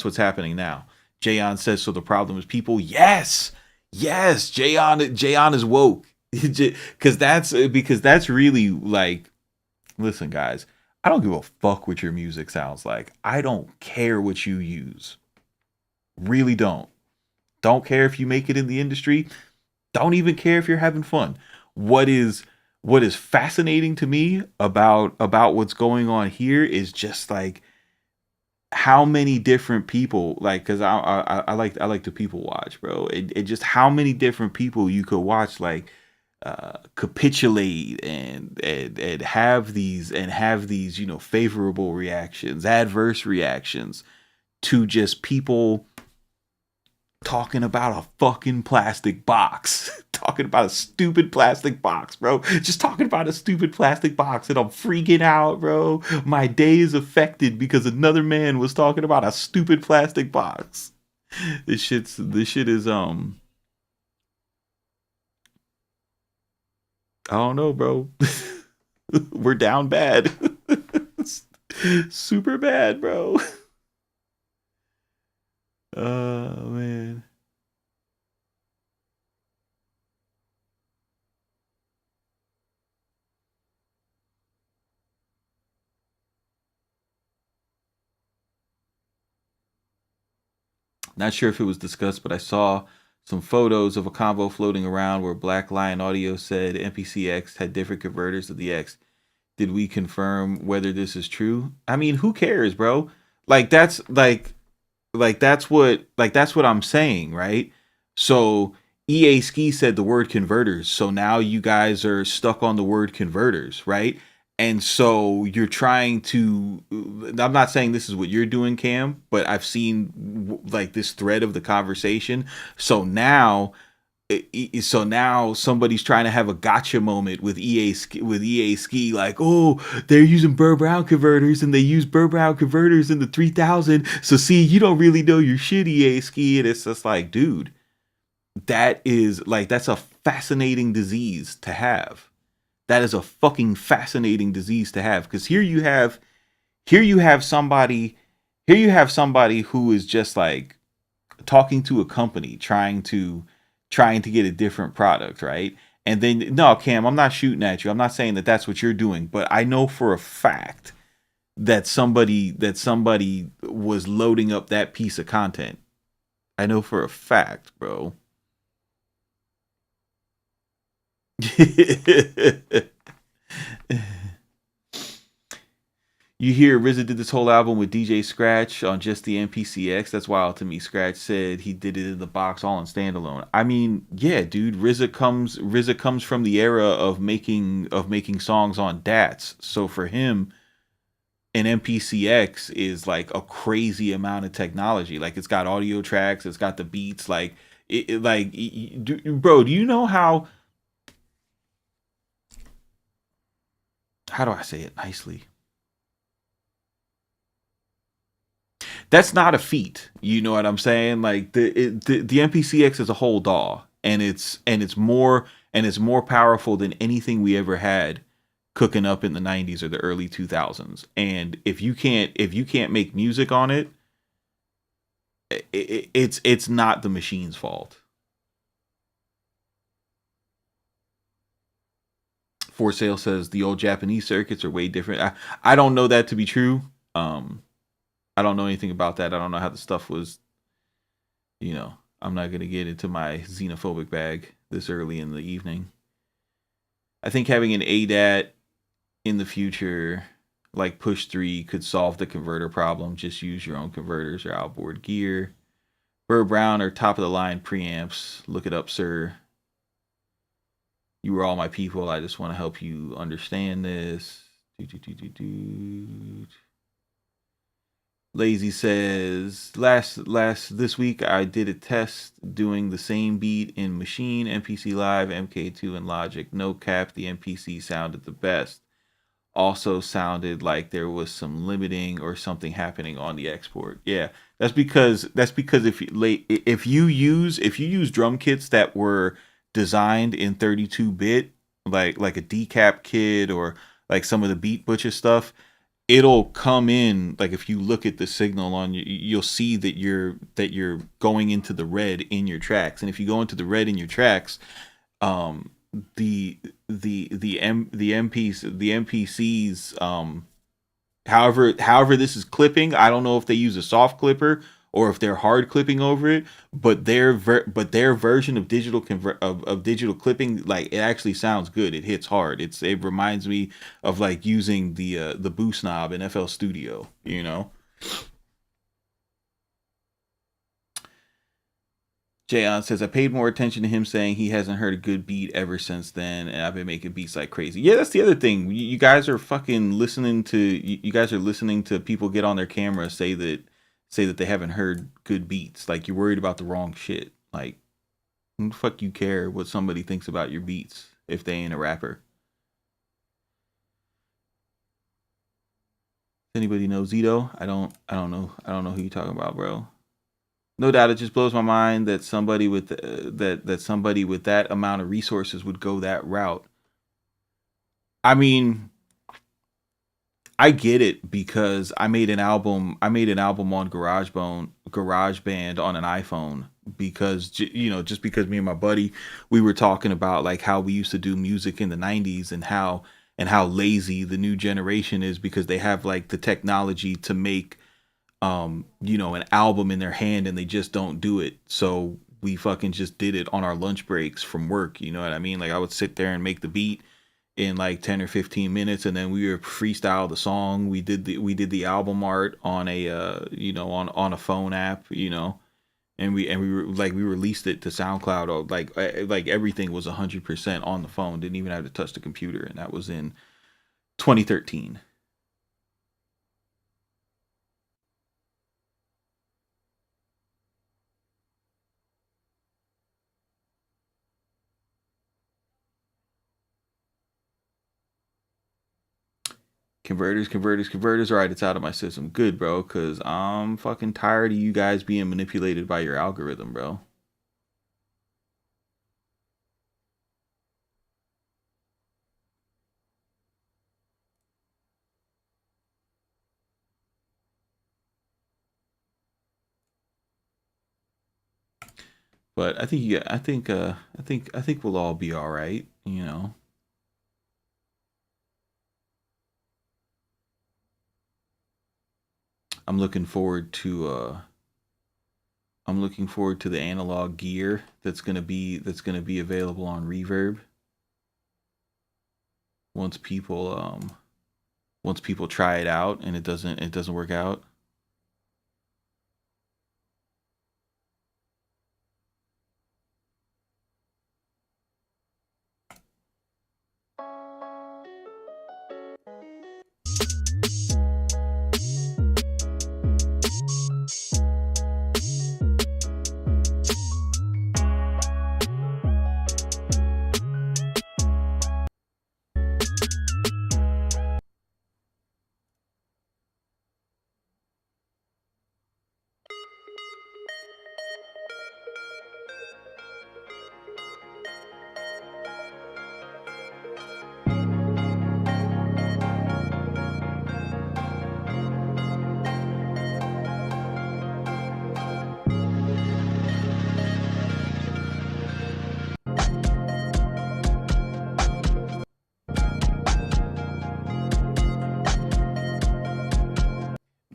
what's happening now. Jayon says, so the problem is people. Yes, yes. Jayon is woke. Because that's really like, listen, guys, I don't give a fuck what your music sounds like. I don't care what you use. Really don't. Don't care if you make it in the industry. Don't even care if you're having fun. What is what is fascinating to me about what's going on here is just like how many different people, like, because I like to people watch, bro. It just how many different people you could watch, like, capitulate and have these favorable reactions, adverse reactions to just people talking about a fucking plastic box. Talking about a stupid plastic box, bro. Just talking about a stupid plastic box, and I'm freaking out, bro. My day is affected because another man was talking about a stupid plastic box. This shit is I don't know, bro. We're down bad. Super bad, bro. Oh man. Not sure if it was discussed, but I saw some photos of a convo floating around where Black Lion Audio said MPC X had different converters of the X. Did we confirm whether this is true? I mean, who cares, bro? Like that's what I'm saying, right? So EA Ski said the word converters. So now you guys are stuck on the word converters, right? And so you're trying to, I'm not saying this is what you're doing, Cam, but I've seen like this thread of the conversation. So now somebody's trying to have a gotcha moment with EA Ski, like, oh, they're using Burr Brown converters and they use Burr Brown converters in the 3000. So see, you don't really know your shit, EA Ski. And it's just like, dude, that's a fascinating disease to have. That is a fucking fascinating disease to have, because here you have somebody who is just like talking to a company trying to get a different product, right? And then, no, Cam, I'm not shooting at you. I'm not saying that that's what you're doing, but I know for a fact that somebody was loading up that piece of content. I know for a fact, bro. You hear RZA did this whole album with DJ Scratch on just the MPCX. That's wild to me. Scratch said he did it in the box, all in standalone. I mean, yeah, dude. RZA comes from the era of making songs on DATs. So for him, an MPCX is like a crazy amount of technology. Like it's got audio tracks, it's got the beats. Like bro, do you know how do I say it nicely? That's not a feat. You know what I'm saying? Like the MPCX is a whole DAW, and it's more powerful than anything we ever had cooking up in the 90s or the early 2000s. And if you can't make music on it, it's not the machine's fault. For Sale says the old Japanese circuits are way different. I don't know that to be true. Um, I don't know anything about that. I don't know how the stuff was. I'm not gonna get into my xenophobic bag this early in the evening. I think having an ADAT in the future, like Push 3, could solve the converter problem. Just use your own converters or outboard gear. Burr Brown are top of the line preamps. Look it up, sir. You were all my people. I just want to help you understand this. Lazy says last this week I did a test doing the same beat in Machine, MPC Live, MK2, and Logic. No cap, the MPC sounded the best. Also sounded like there was some limiting or something happening on the export. Yeah, that's because if you use drum kits that were designed in 32-bit, like a decap kit or like some of the Beat Butcher stuff, it'll come in. Like if you look at the signal on you, you'll see that you're going into the red in your tracks, and if you go into the red in your tracks, um the MPCs, however this is clipping. I don't know if they use a soft clipper or if they're hard clipping over it, but their version of digital clipping, like it actually sounds good. It hits hard. It reminds me of like using the boost knob in FL Studio, you know. Jayon says, I paid more attention to him saying he hasn't heard a good beat ever since then, and I've been making beats like crazy. Yeah, that's the other thing. You guys are fucking listening to you guys are listening to people get on their camera say that they haven't heard good beats. Like you're worried about the wrong shit. Like who the fuck you care what somebody thinks about your beats if they ain't a rapper? Does anybody know Zito? I don't know who you talking about, bro. No doubt, it just blows my mind that somebody with that amount of resources would go that route. I mean, I get it because I made an album. I made an album on GarageBand on an iPhone because just because me and my buddy, we were talking about like how we used to do music in the 90s and how lazy the new generation is because they have like the technology to make an album in their hand and they just don't do it. So we fucking just did it on our lunch breaks from work. You know what I mean? Like I would sit there and make the beat in like 10 or 15 minutes, and then we would freestyle the song. We did the album art on a on a phone app, and we released it to SoundCloud. Or like everything was 100% on the phone. Didn't even have to touch the computer, and that was in 2013. Converters. All right, it's out of my system. Good, bro, because I'm fucking tired of you guys being manipulated by your algorithm, bro. But I think we'll all be all right, you know. I'm looking forward to the analog gear that's gonna be available on Reverb once people once people try it out and it doesn't work out.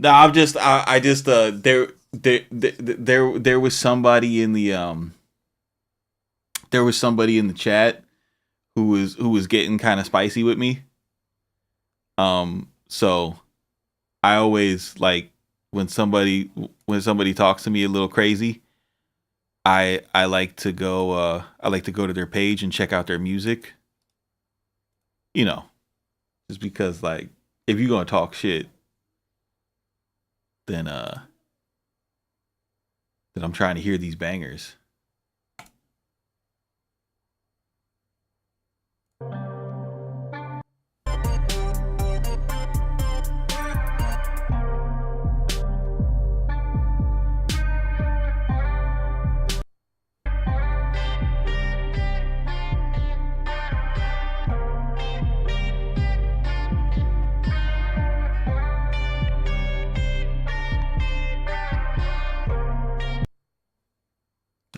No, I just there was somebody in the there was somebody in the chat who was getting kind of spicy with me. So I always like when somebody talks to me a little crazy, I like to go to their page and check out their music. You know, just because like if you're gonna talk shit, then I'm trying to hear these bangers.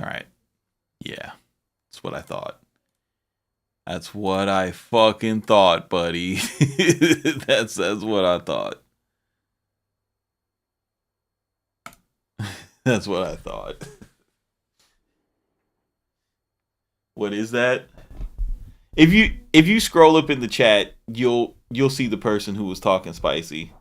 All right. Yeah. That's what I thought. That's what I fucking thought, buddy. that's what I thought. That's what I thought. What is that? If you scroll up in the chat, you'll see the person who was talking spicy.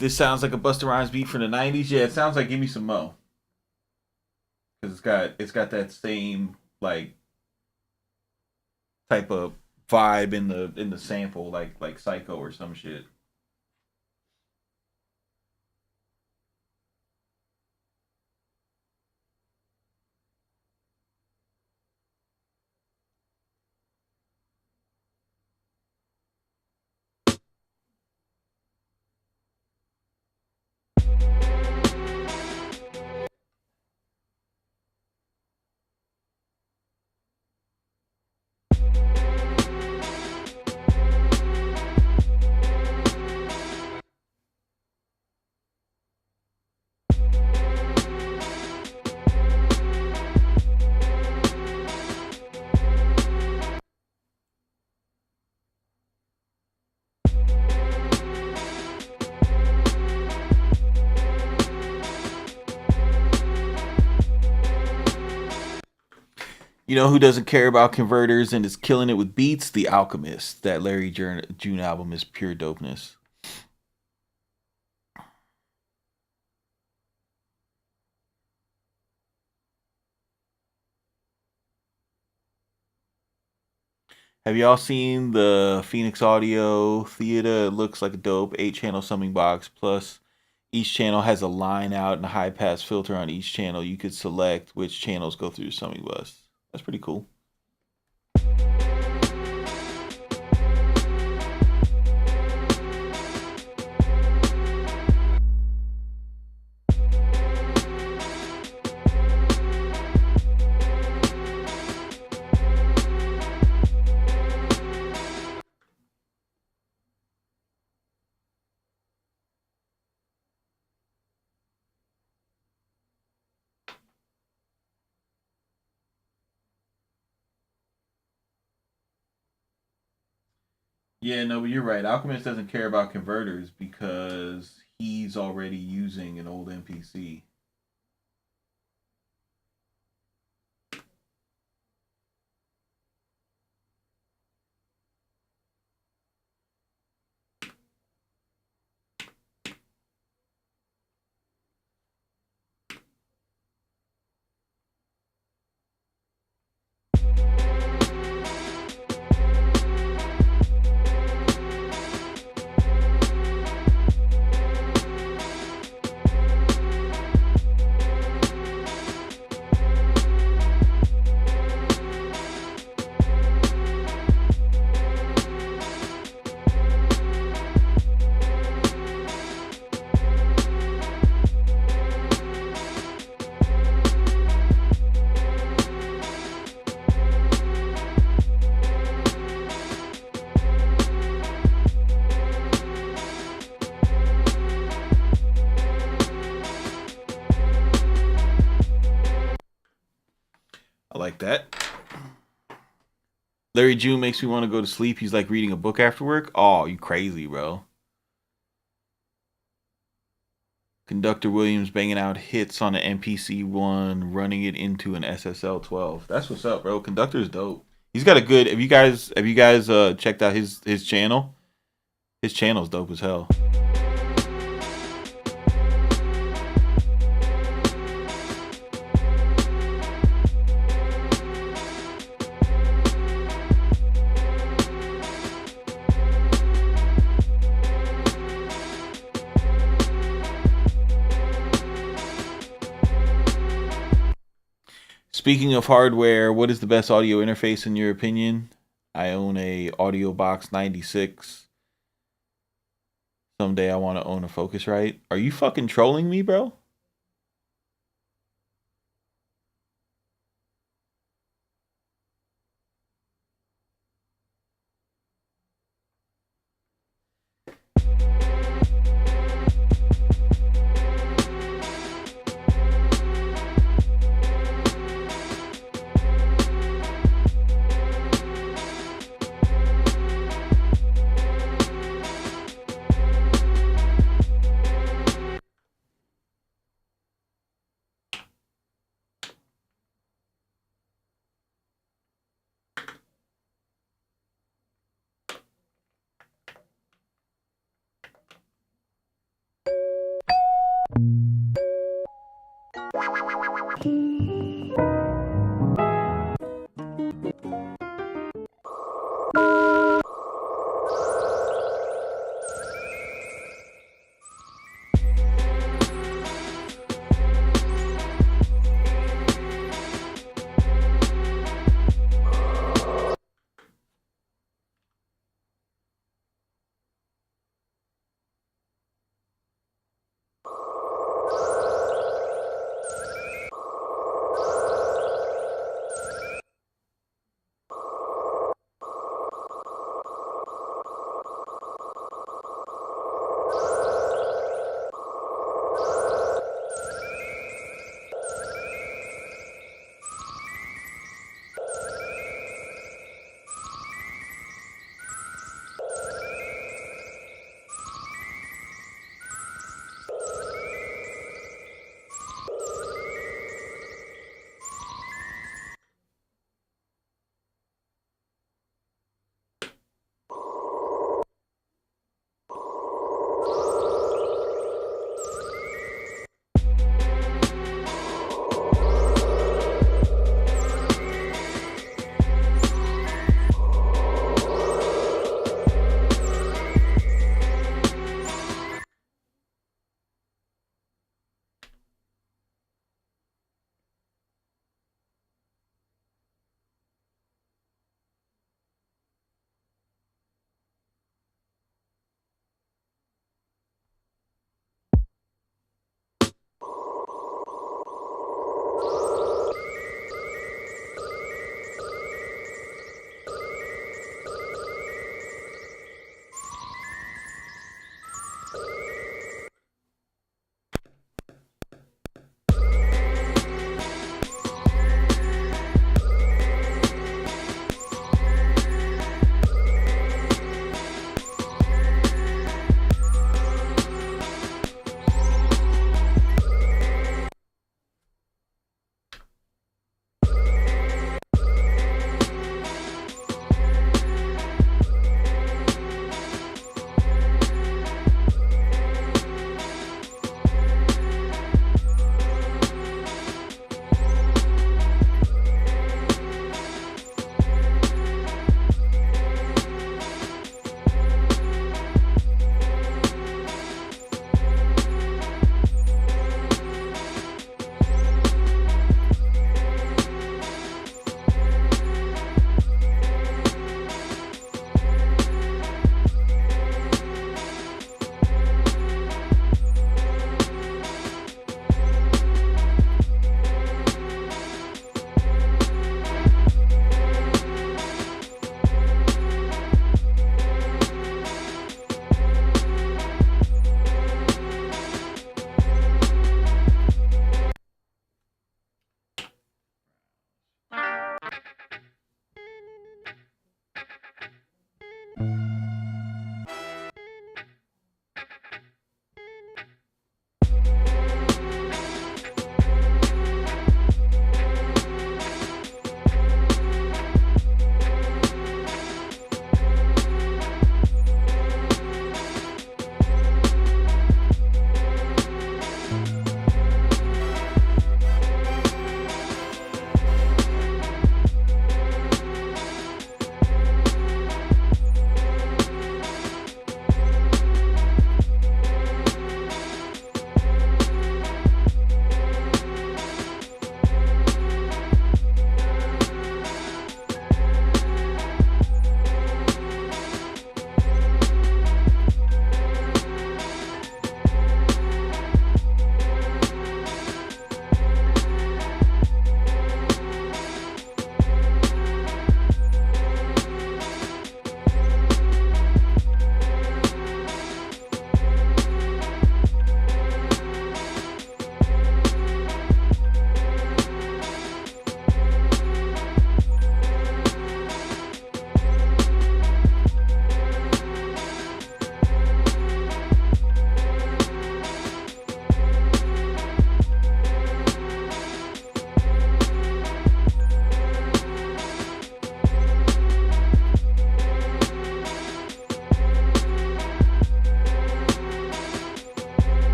This sounds like a Busta Rhymes beat from the '90s. Yeah, it sounds like Give Me Some Mo. Cause it's got that same like type of vibe in the sample, like Psycho or some shit. You know who doesn't care about converters and is killing it with beats? The Alchemist. That Larry June album is pure dopeness. Have y'all seen the Phoenix Audio Theater? It looks like a dope 8-channel summing box. Plus, each channel has a line out and a high pass filter on each channel. You could select which channels go through the summing bus. That's pretty cool. Yeah, no, but you're right. Alchemist doesn't care about converters because he's already using an old MPC. I like that. Larry June makes me want to go to sleep. He's like reading a book after work. Oh, you crazy, bro. Conductor Williams banging out hits on an MPC one, running it into an SSL 12. That's what's up, bro. Conductor's dope. He's got a good. Have you guys checked out his channel? His channel's dope as hell. Speaking of hardware, what is the best audio interface in your opinion? I own a Audio Box 96. Someday I want to own a Focusrite. Are you fucking trolling me, bro?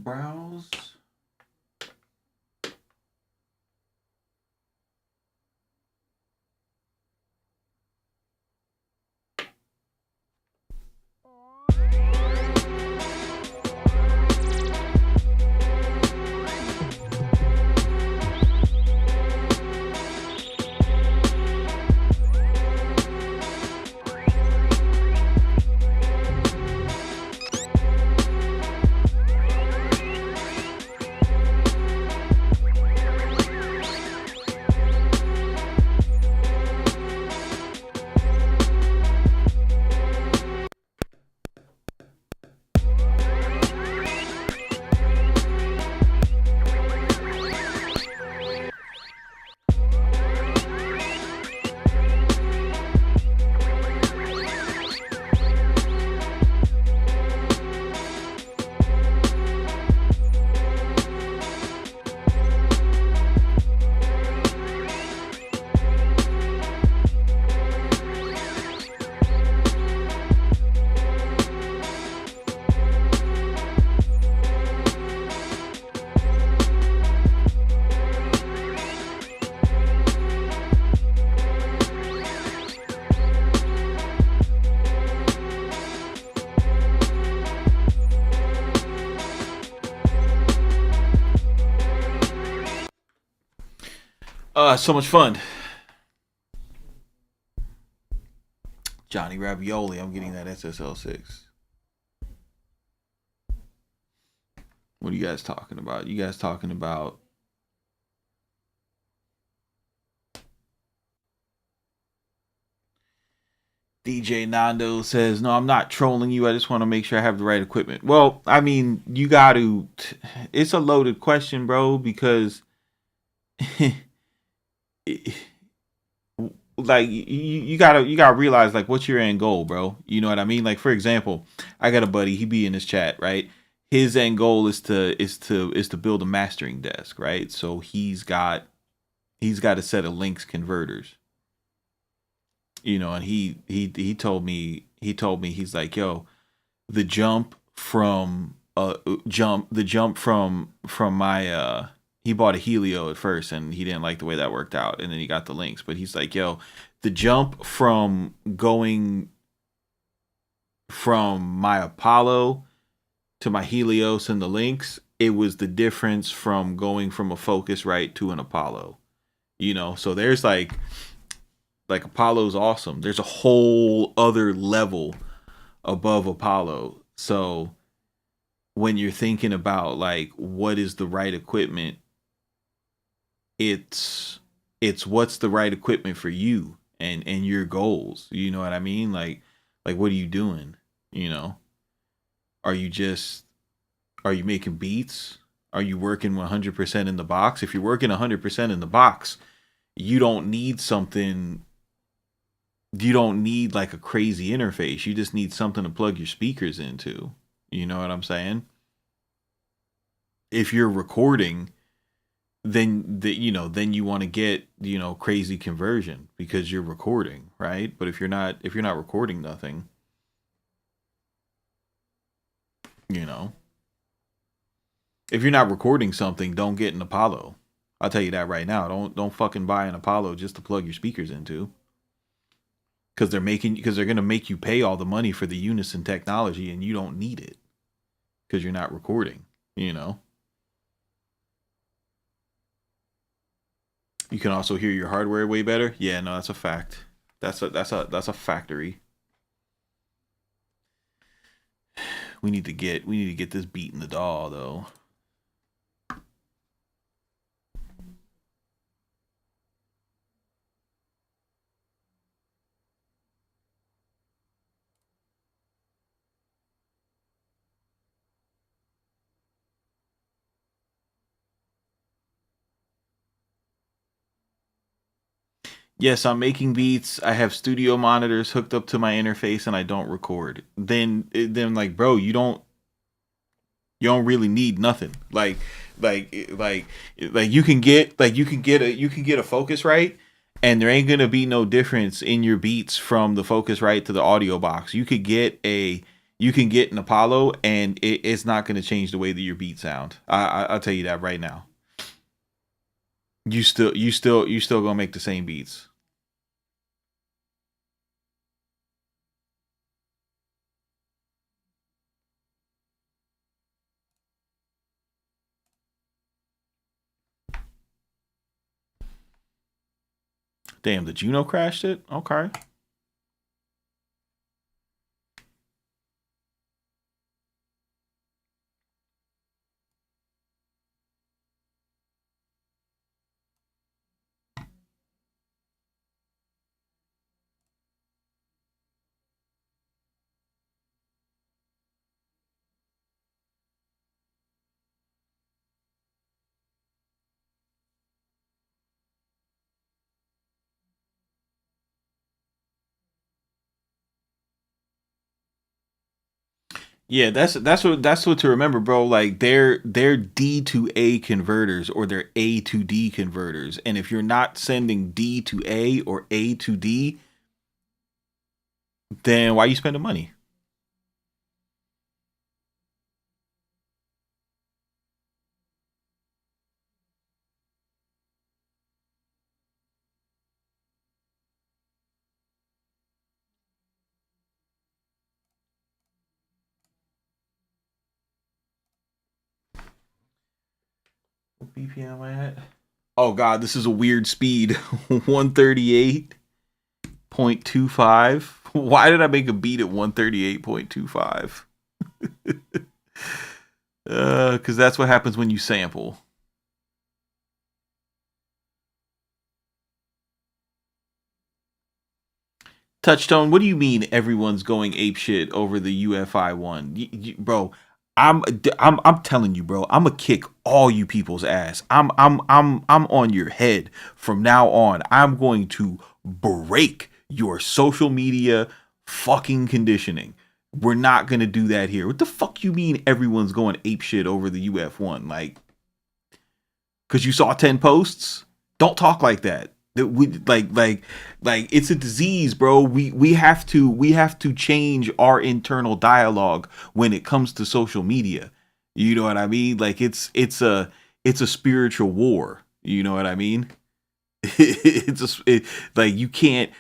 Browse. So much fun. Johnny Ravioli, I'm getting that SSL SiX. What are you guys talking about? You guys talking about DJ Nando says, no, I'm not trolling you. I just want to make sure I have the right equipment. Well, I mean, you got to, it's a loaded question, bro, because like you gotta realize like what's your end goal, bro. You know what I mean? Like, for example, I got a buddy, he be in this chat, right? His end goal is to build a mastering desk, right? So he's got a set of Lynx converters, you know, and he told me he's like, yo, the jump from my he bought a Helio at first and he didn't like the way that worked out, and then he got the Lynx, but he's like, yo, the jump from going from my Apollo to my Helios and the Lynx, it was the difference from going from a Focusrite to an Apollo, you know. So there's like Apollo's awesome, there's a whole other level above Apollo. So when you're thinking about like what is the right equipment, it's what's the right equipment for you and your goals, you know what I mean? Like what are you doing, you know? Are you making beats? Are you working 100% in the box? If you're working 100% in the box, you don't need like a crazy interface. You just need something to plug your speakers into. You know what I'm saying? If you're recording, then you want to get, you know, crazy conversion because you're recording, right? But if you're not recording nothing, you know, if you're not recording something, don't get an Apollo. I'll tell you that right now. Don't fucking buy an Apollo just to plug your speakers into. Because they're gonna make you pay all the money for the unison technology, and you don't need it because you're not recording. You know. You can also hear your hardware way better. Yeah, no, that's a fact. That's a factory. We need to get this beat in the DAW though. Yes, I'm making beats. I have studio monitors hooked up to my interface, and I don't record. Then like, bro, you don't really need nothing. Like you can get a Focusrite, and there ain't gonna be no difference in your beats from the Focusrite to the audio box. You could get a you can get an Apollo, and it's not going to change the way that your beats sound. I'll tell you that right now. You still gonna make the same beats. Damn, the Juno crashed it? Okay. Yeah, that's what to remember, bro. Like they're D to A converters, or they're A to D converters. And if you're not sending D to A or A to D, then why are you spending money? What BPM am I at? Oh god, this is a weird speed. 138.25. Why did I make a beat at 138.25? Because that's what happens when you sample. Touchstone, what do you mean everyone's going ape shit over the UFI one, bro? I'm telling you, bro. I'm gonna kick all you people's ass. I'm on your head from now on. I'm going to break your social media fucking conditioning. We're not gonna do that here. What the fuck you mean everyone's going ape shit over the UF one? Like, because you saw 10 posts? Don't talk like that. We like it's a disease, bro. We have to change our internal dialogue when it comes to social media. You know what I mean? Like it's a spiritual war. You know what I mean? Like you can't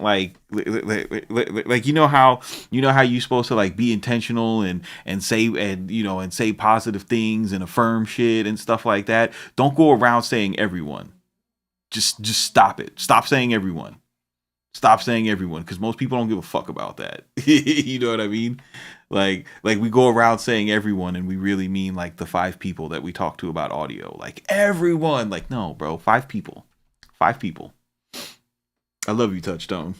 like you know how you're supposed to like be intentional and say and say positive things and affirm shit and stuff like that. Don't go around saying everyone. Just stop it. Stop saying everyone. Stop saying everyone, because most people don't give a fuck about that. You know what I mean? Like we go around saying everyone, and we really mean like the 5 people that we talk to about audio. Like everyone. Like, no, bro, 5 people. 5 people. I love you, Touchstone.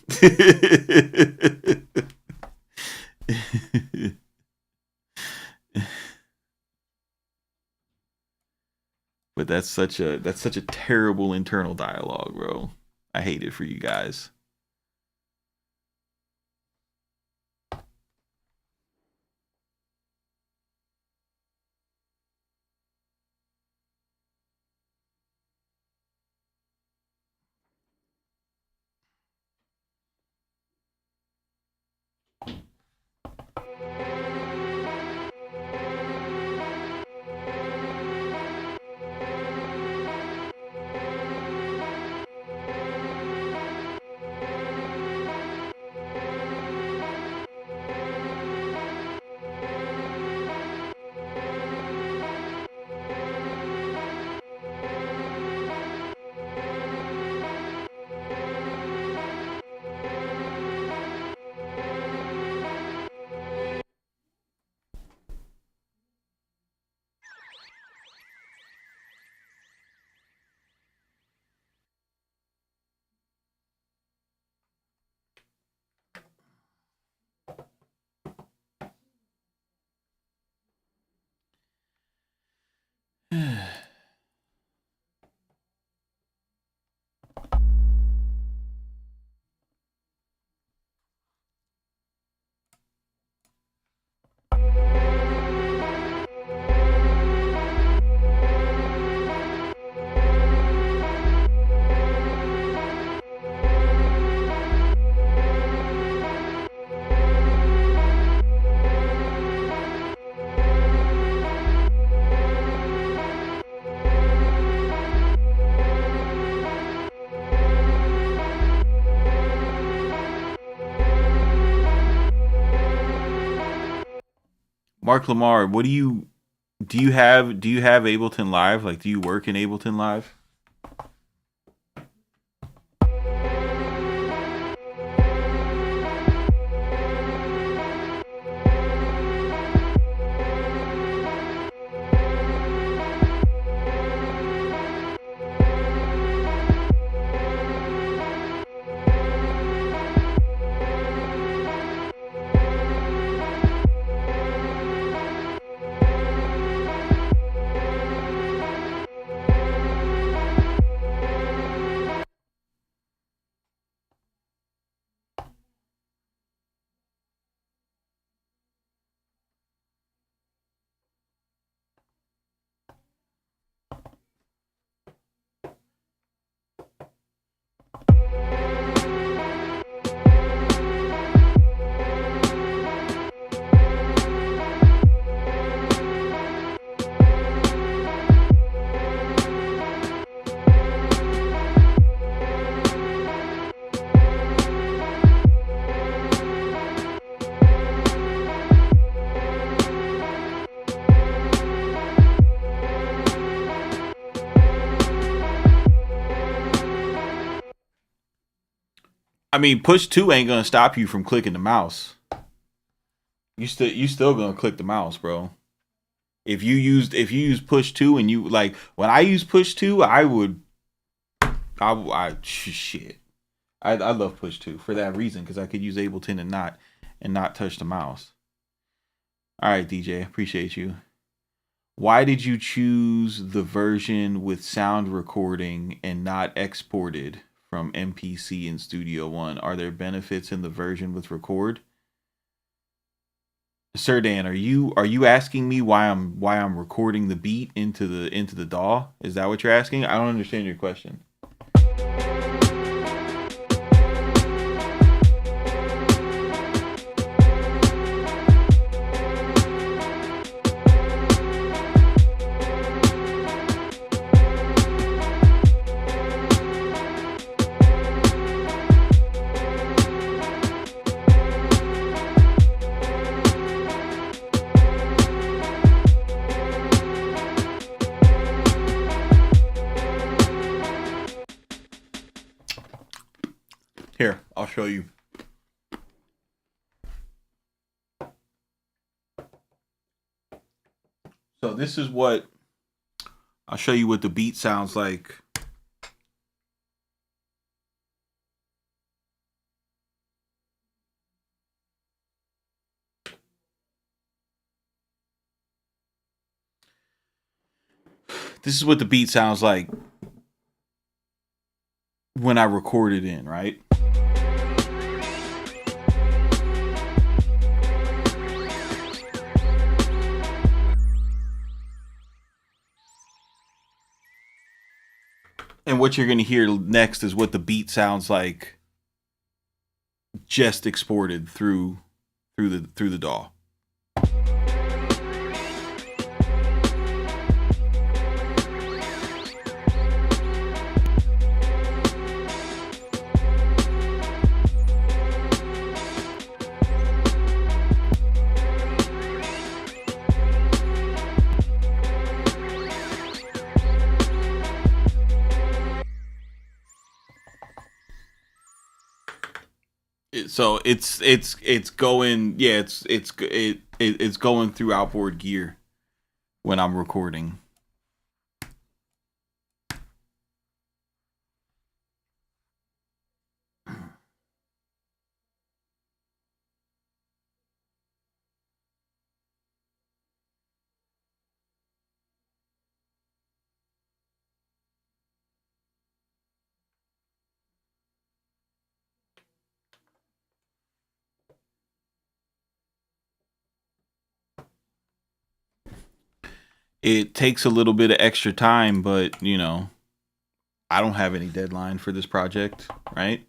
But that's such a terrible internal dialogue, bro. I hate it for you guys. Mark Lamar, what do you have Ableton Live? Like, do you work in Ableton Live? I mean, push 2 ain't gonna stop you from clicking the mouse. You still gonna click the mouse, bro. If you use push 2 and you like when I use push 2, I shit. I love push 2 for that reason, because I could use Ableton and not touch the mouse. All right, DJ, appreciate you. Why did you choose the version with sound recording and not exported from MPC in Studio One? Are there benefits in the version with record? Sir Dan, are you asking me why I'm recording the beat into the DAW? Is that what you're asking? I don't understand your question. Here, I'll show you. So this is what I'll show you what the beat sounds like. This is what the beat sounds like when I record it in, right? And what you're going to hear next is what the beat sounds like just exported through the DAW. So it's going, yeah, it's going through outboard gear when I'm recording. It takes a little bit of extra time, but, you know, I don't have any deadline for this project, right?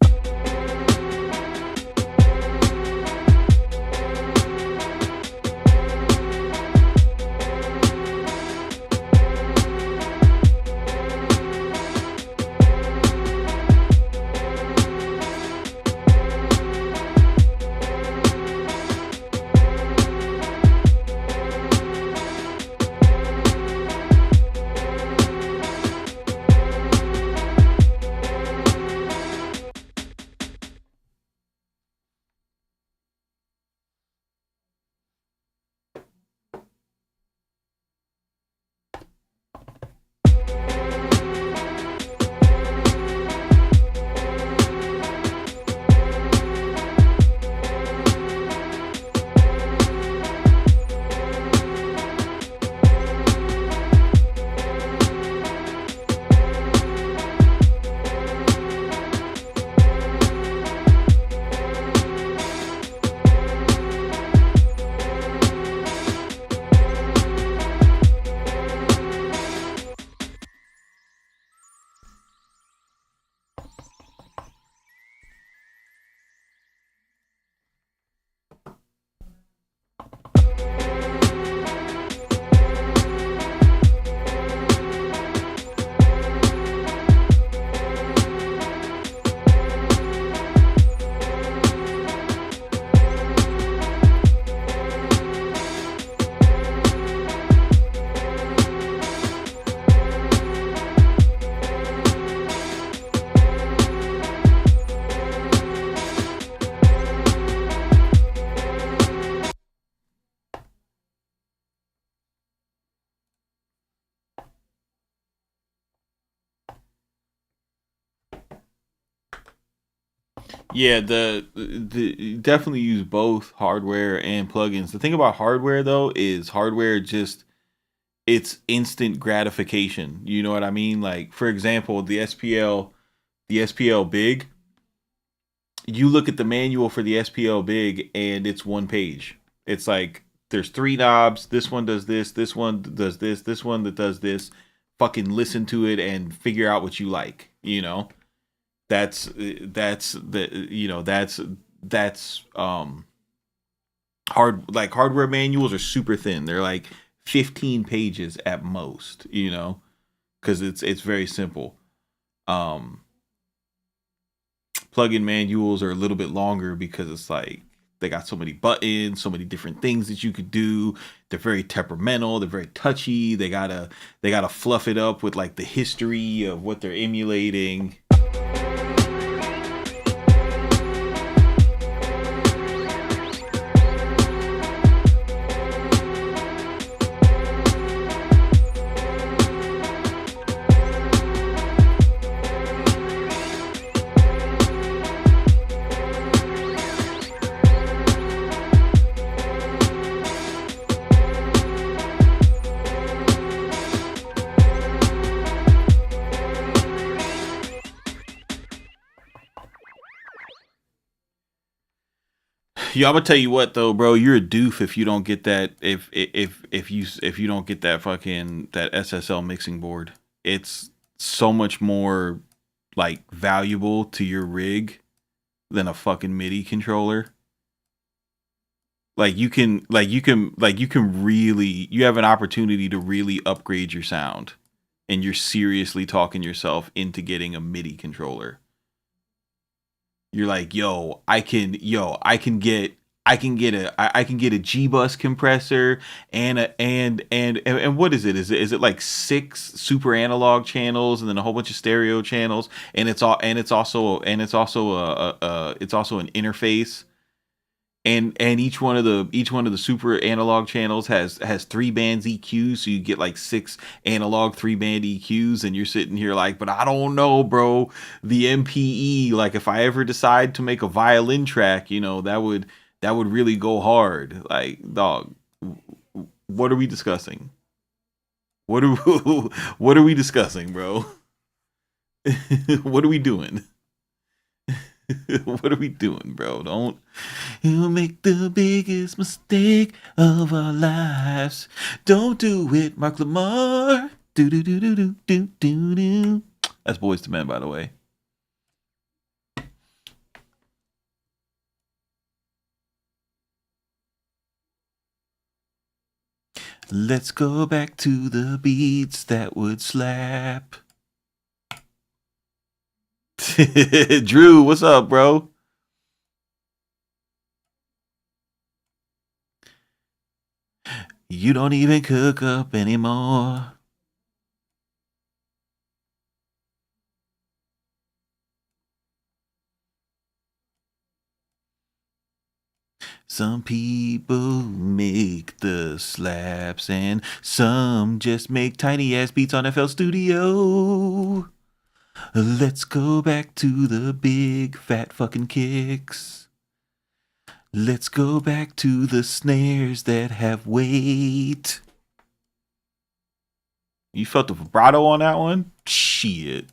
Yeah, the definitely use both hardware and plugins. The thing about hardware though is hardware just it's instant gratification. You know what I mean? Like for example, the SPL Big. You look at the manual for the SPL Big, and it's one page. It's like there's three knobs. This one does this. This one does this. This one that does this. Fucking listen to it and figure out what you like. You know, that's the that's hardware manuals are super thin. They're like 15 pages at most. You know, because it's very simple. Plugin manuals are a little bit longer because it's like they got so many buttons, so many different things that you could do. They're very temperamental, they're very touchy. They gotta fluff it up with like the history of what they're emulating. Yo, I'm gonna tell you what though, bro. You're a doof if you don't get that. If you don't get that fucking that SSL mixing board, it's so much more like valuable to your rig than a fucking MIDI controller. Like you can really you have an opportunity to really upgrade your sound, and you're seriously talking yourself into getting a MIDI controller. You're like, I can get a G bus compressor and what is it? Is it like 6 super analog channels and then a whole bunch of stereo channels, and it's also an interface. And each one of the super analog channels has 3 bands EQs, so you get like 6 analog 3-band EQs, and you're sitting here like, but I don't know, bro. The MPE, like if I ever decide to make a violin track, that would really go hard. Like, dog, what are we discussing? What are we discussing, bro? What are we doing? What are we doing, bro? Don't you make the biggest mistake of our lives. Don't do it, Mark Lamar. Do do do do do do do do. That's Boys to Men, by the way. Let's go back to the beats that would slap. Drew, what's up, bro? You don't even cook up anymore. Some people make the slaps and some just make tiny ass beats on FL Studio. Let's go back to the big fat fucking kicks. Let's go back to the snares that have weight. You felt the vibrato on that one? Shit.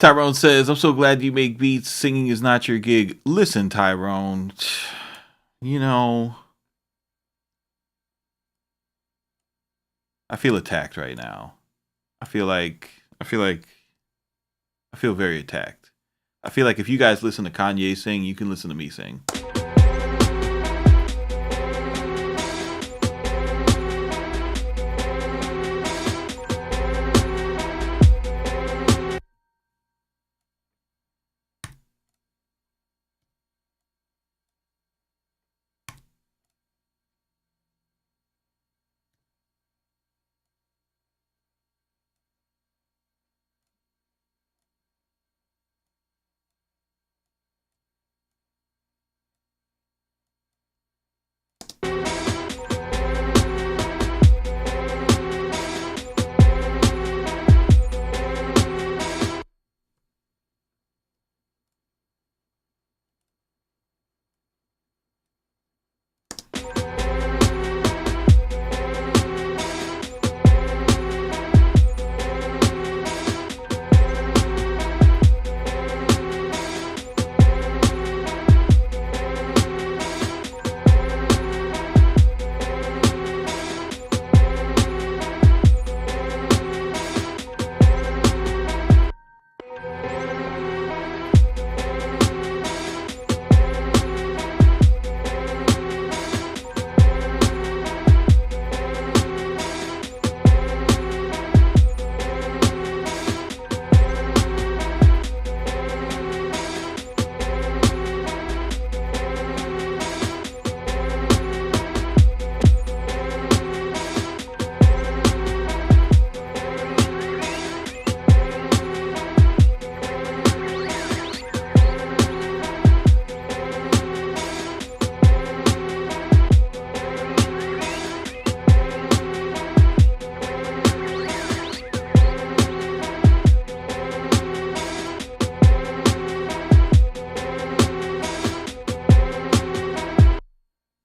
Tyrone says, I'm so glad you make beats. Singing is not your gig. Listen, Tyrone, you know, I feel attacked right now. I feel very attacked. I feel like if you guys listen to Kanye sing, you can listen to me sing.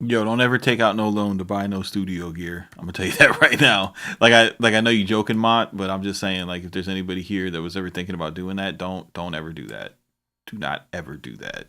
Yo, don't ever take out no loan to buy no studio gear. I'm gonna tell you that right now. I know you joking, Mott, but I'm just saying, like, if there's anybody here that was ever thinking about doing that, don't ever do that. Do not ever do that.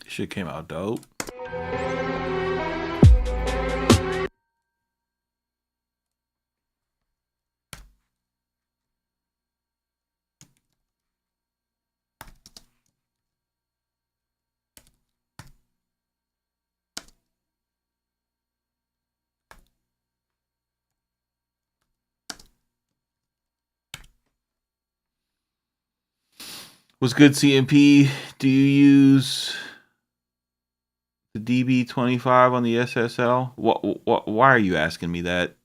Shit came out dope. What's good, CMP? Do you use the DB25 on the SSL? Why are you asking me that?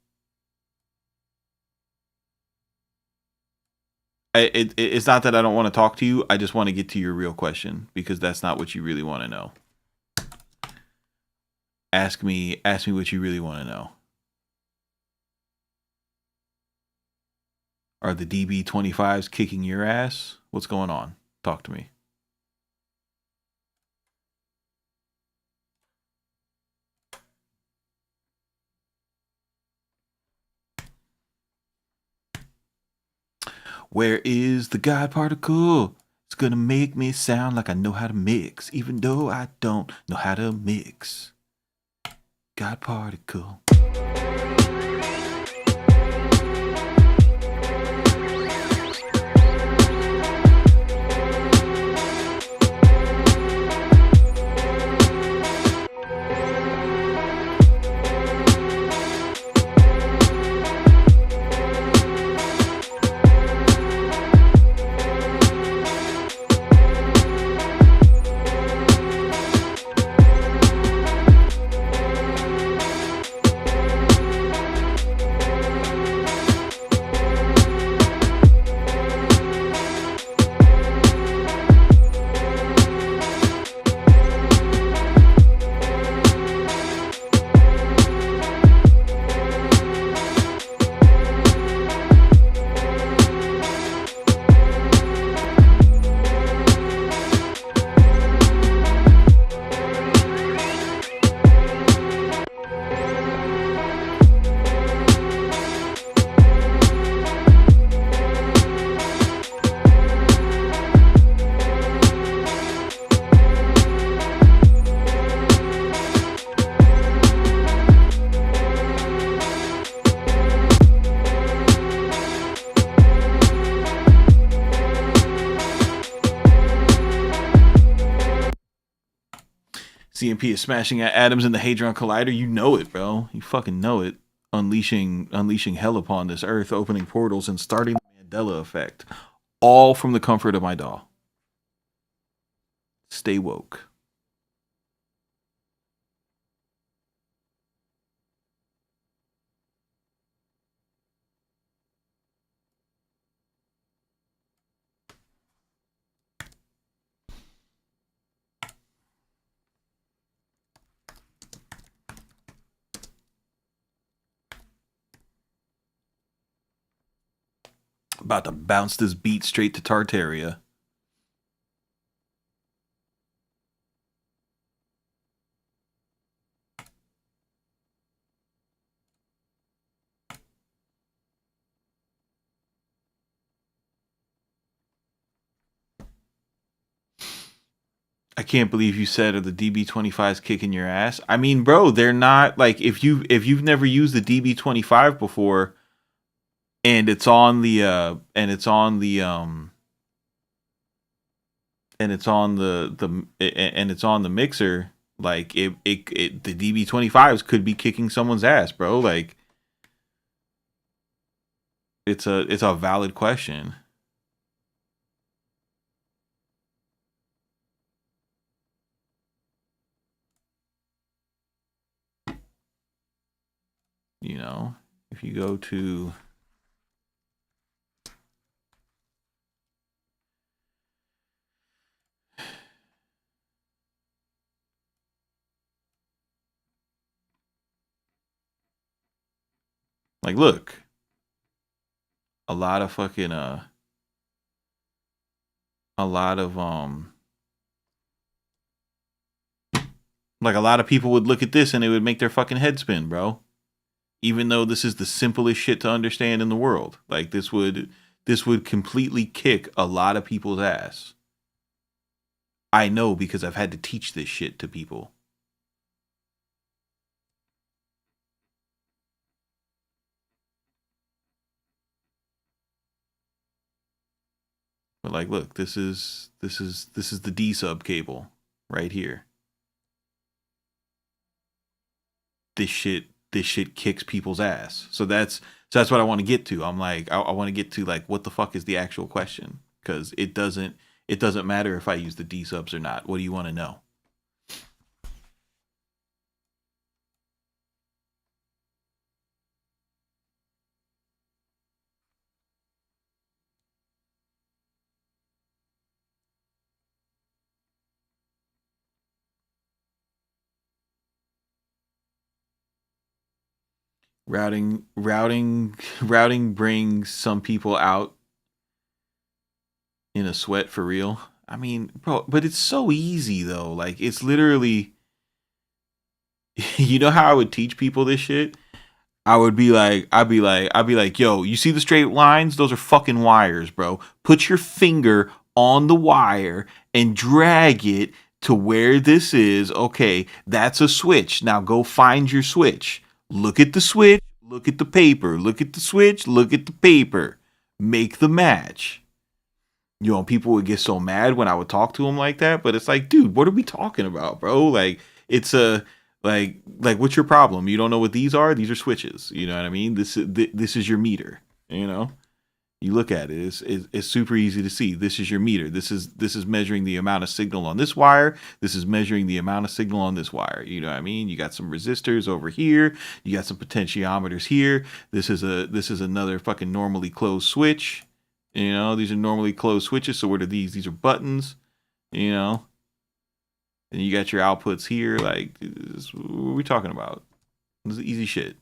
It's not that I don't want to talk to you. I just want to get to your real question because that's not what you really want to know. Ask me what you really want to know. Are the DB25s kicking your ass? What's going on? Talk to me. Where is the God particle? It's gonna make me sound like I know how to mix, even though I don't know how to mix. God particle. CMP is smashing at atoms in the Hadron Collider. You know it, bro. You fucking know it. Unleashing hell upon this earth, opening portals, and starting the Mandela effect. All from the comfort of my DAW. Stay woke. About to bounce this beat straight to Tartaria. I can't believe you said, are the DB25s kicking your ass? I mean, bro, they're not like, if you've never used the DB25 before and it's on the and it's on the mixer, like the DB25s could be kicking someone's ass, bro. Like it's a valid question. You know, if you go to like, look, a lot of fucking a lot of like a lot of people would look at this and it would make their fucking head spin, bro. Even though this is the simplest shit to understand in the world. Like this would completely kick a lot of people's ass. I know because I've had to teach this shit to people. But like, look, this is the D sub cable right here. This shit kicks people's ass. So that's what I want to get to. I'm like, I want to get to like, what the fuck is the actual question? Because it doesn't it doesn't matter if I use the D subs or not. What do you want to know? Routing brings some people out in a sweat for real. I mean, bro, but it's so easy though. Like it's literally you know how I would teach people this shit? I'd be like, yo, you see the straight lines? Those are fucking wires, bro. Put your finger on the wire and drag it to where this is. Okay, that's a switch. Now go find your switch. Look at the switch, look at the paper. Look at the switch, look at the paper. Make the match. You know, people would get so mad when I would talk to them like that, but it's like, dude, what are we talking about, bro? Like, it's a like what's your problem? You don't know what these are? These are switches. You know what I mean? This is your meter. You know, you look at it. It's super easy to see. This is your meter. This is measuring the amount of signal on this wire. This is measuring the amount of signal on this wire. You know what I mean? You got some resistors over here. You got some potentiometers here. This is another fucking normally closed switch. You know, these are normally closed switches. So what are these? These are buttons. You know. And you got your outputs here. Like, what are we talking about? This is easy shit.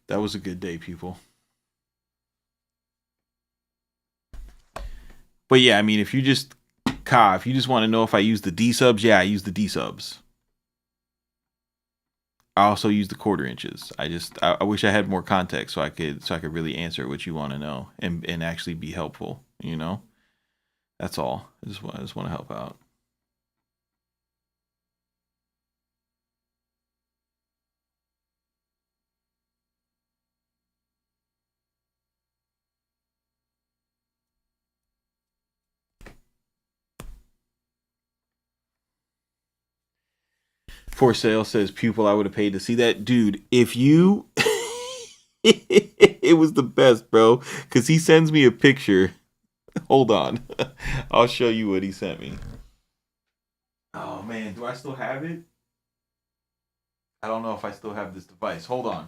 That was a good day, people. But yeah, I mean, if you just want to know if I use the D subs, yeah, I use the D subs. I also use the quarter inches. I wish I had more context so I could really answer what you want to know and actually be helpful. You know, that's all. I just want to help out. For sale says pupil. I would have paid to see that, dude. If you, it was the best, bro. Because he sends me a picture. Hold on, I'll show you what he sent me. Oh man, do I still have it? I don't know if I still have this device. Hold on.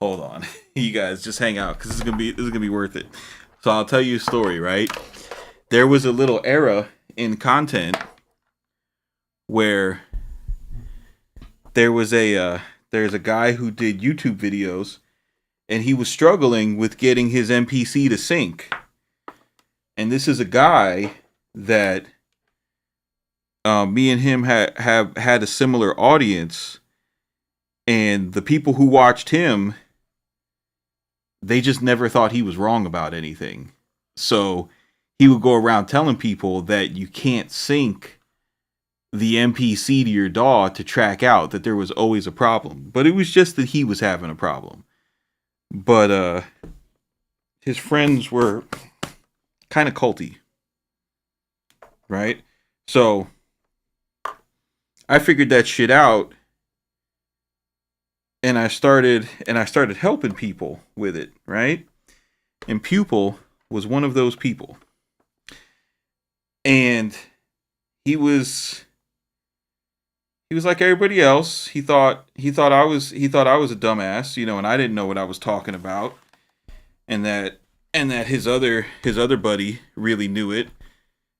Hold on. You guys just hang out because this is gonna be worth it. So I'll tell you a story, right? There was a little era in content where there's a guy who did YouTube videos and he was struggling with getting his MPC to sync. And this is a guy that me and him have had a similar audience, and the people who watched him, they just never thought he was wrong about anything. So he would go around telling people that you can't sync the MPC to your DAW to track out, that there was always a problem. But it was just that he was having a problem. But his friends were kind of culty. Right? So I figured that shit out, and I started helping people with it, right? And Pupil was one of those people. And he was like everybody else. He thought I was a dumbass, you know, and I didn't know what I was talking about. And that his other buddy really knew it.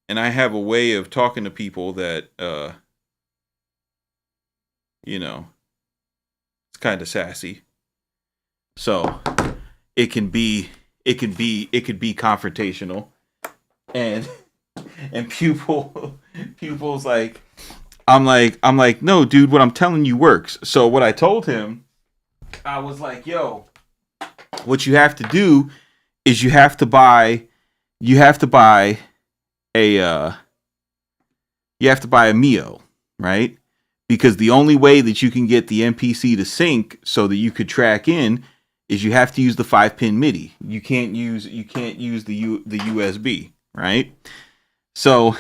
and I have a way of talking to people that you know, it's kind of sassy. So it can be confrontational, and pupils like, I'm like, no, dude, what I'm telling you works. So what I told him, I was like, yo, what you have to do is you have to buy a Mio, right? Because the only way that you can get the MPC to sync so that you could track in is you have to use the 5-pin MIDI. You can't use the USB, right? So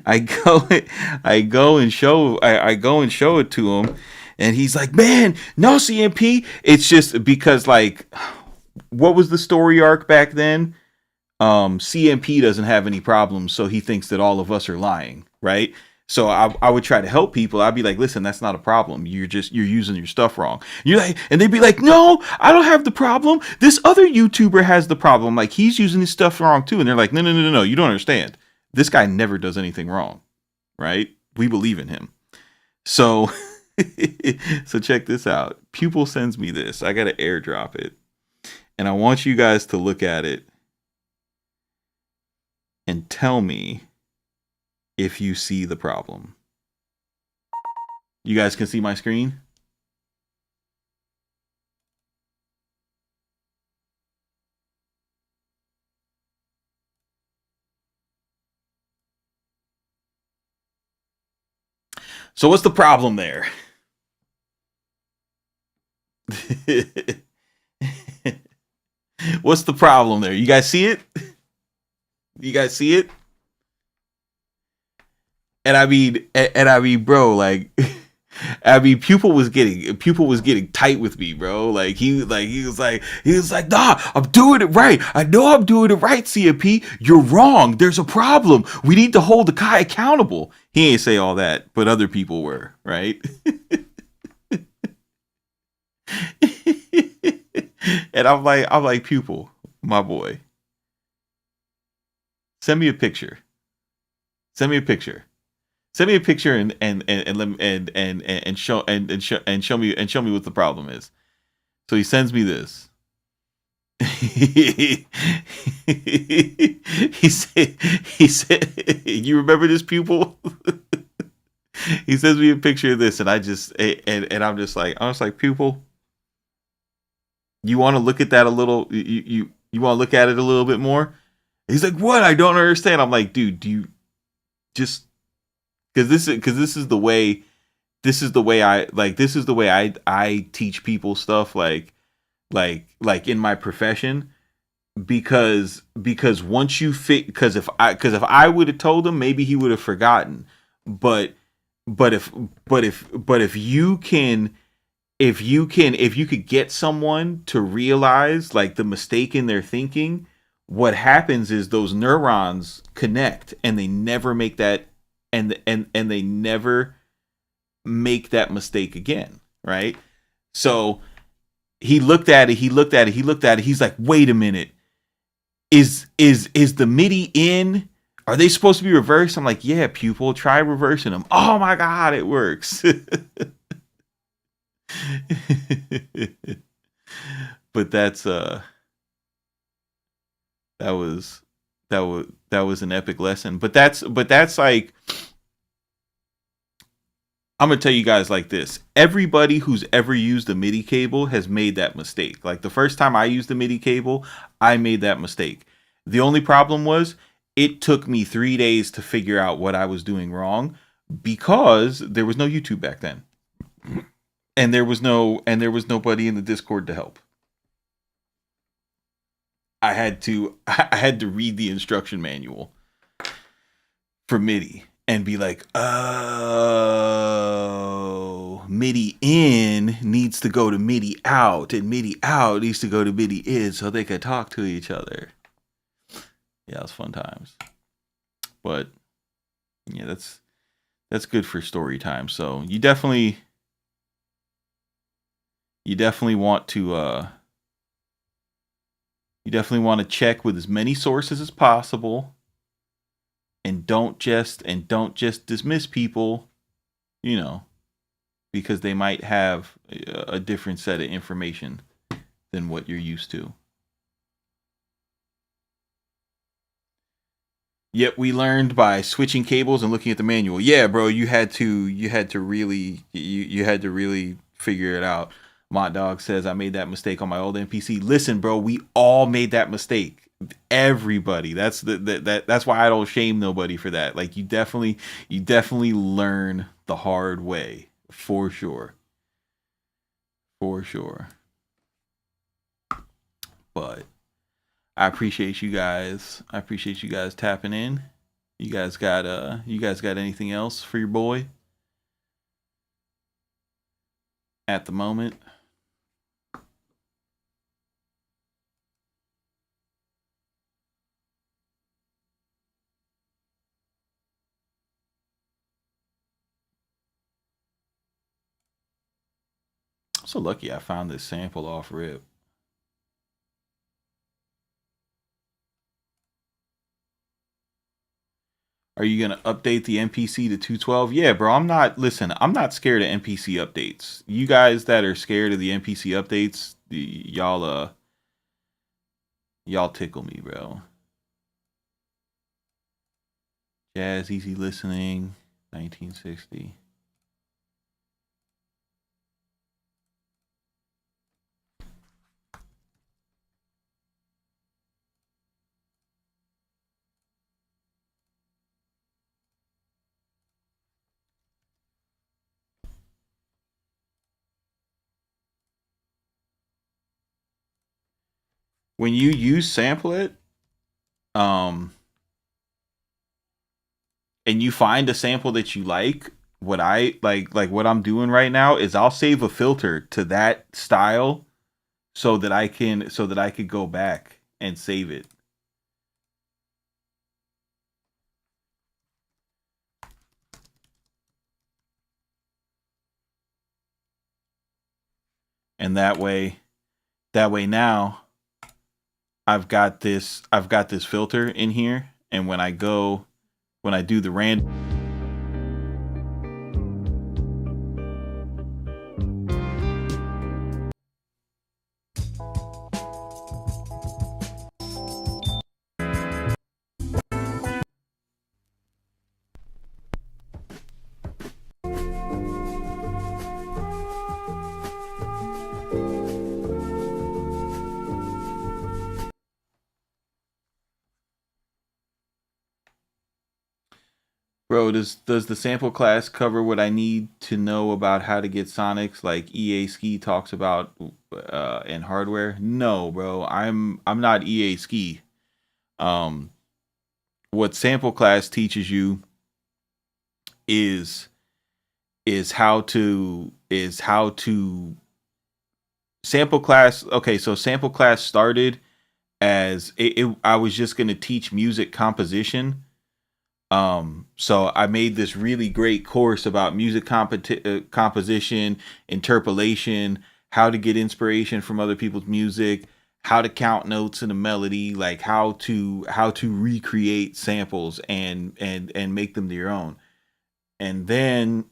I go and show it to him, and he's like, "Man, no CMP." It's just because, like, what was the story arc back then? CMP doesn't have any problems, so he thinks that all of us are lying, right? So I would try to help people. I'd be like, listen, that's not a problem. You're using your stuff wrong. You're like, and they'd be like, no, I don't have the problem. This other YouTuber has the problem. Like, he's using his stuff wrong too. And they're like, no, you don't understand. This guy never does anything wrong, right? We believe in him. So, so check this out. Pupil sends me this. I got to airdrop it. And I want you guys to look at it and tell me if you see the problem. You guys can see my screen? So what's the problem there? What's the problem there? You guys see it? You guys see it? And I mean, bro, like, I mean, Pupil was getting tight with me, bro. Like he was like, nah, I'm doing it right. I know I'm doing it right, CMP. You're wrong. There's a problem. We need to hold the guy accountable. He ain't say all that, but other people were, right? And I'm like, Pupil, my boy, send me a picture. Send me a picture and show me what the problem is. So he sends me this. he said, you remember this, Pupil? He sends me a picture of this, and I'm just like, Pupil, you want to look at that a little? You want to look at it a little bit more? He's like, what? I don't understand. I'm like, dude, do you just, because this is the way I teach people stuff, like in my profession, because once you fit, because if I would have told him, maybe he would have forgotten, but if you could get someone to realize, like, the mistake in their thinking, what happens is those neurons connect, and they never make that and they never make that mistake again, right? So he looked at it. He's like, wait a minute, is the MIDI in? Are they supposed to be reversed? I'm like, yeah, Pupil, try reversing them. Oh my god, it works. But that was an epic lesson. But that's like, I'm gonna tell you guys like this. Everybody who's ever used a MIDI cable has made that mistake. Like, the first time I used the MIDI cable, I made that mistake. The only problem was, it took me 3 days to figure out what I was doing wrong, because there was no YouTube back then. And there was nobody in the Discord to help. I had to read the instruction manual for MIDI and be like, oh, MIDI in needs to go to MIDI out, and MIDI out needs to go to MIDI in, so they could talk to each other. Yeah, it was fun times. But yeah, that's good for story time. So you definitely want to check with as many sources as possible. and don't just dismiss people, you know, because they might have a different set of information than what you're used to. Yet we learned by switching cables and looking at the manual. Yeah, bro, you had to really figure it out. Mott Dog says I made that mistake on my old MPC. Listen, bro, we all made that mistake. Everybody. That's why I don't shame nobody for that. Like you definitely learn the hard way, for sure. For sure. But I appreciate you guys. I appreciate you guys tapping in. You guys got anything else for your boy at the moment? I'm so lucky I found this sample off rip. Are you gonna update the MPC to 212? Yeah, bro. I'm not scared of MPC updates. You guys that are scared of the MPC updates, y'all tickle me, bro. Jazz easy listening, 1960. When you use sample it, and you find a sample that you like, what I like what I'm doing right now is I'll save a filter to that style so that I could go back and save it. And that way now I've got this filter in here, and when I do the random, bro, does the sample class cover what I need to know about how to get sonics like EA Ski talks about and hardware? No, bro. I'm not EA Ski. What sample class teaches you is how to sample class. Okay, so sample class started as I was just going to teach music composition. So I made this really great course about music composition, interpolation, how to get inspiration from other people's music, how to count notes in a melody, like how to recreate samples and make them your own. And then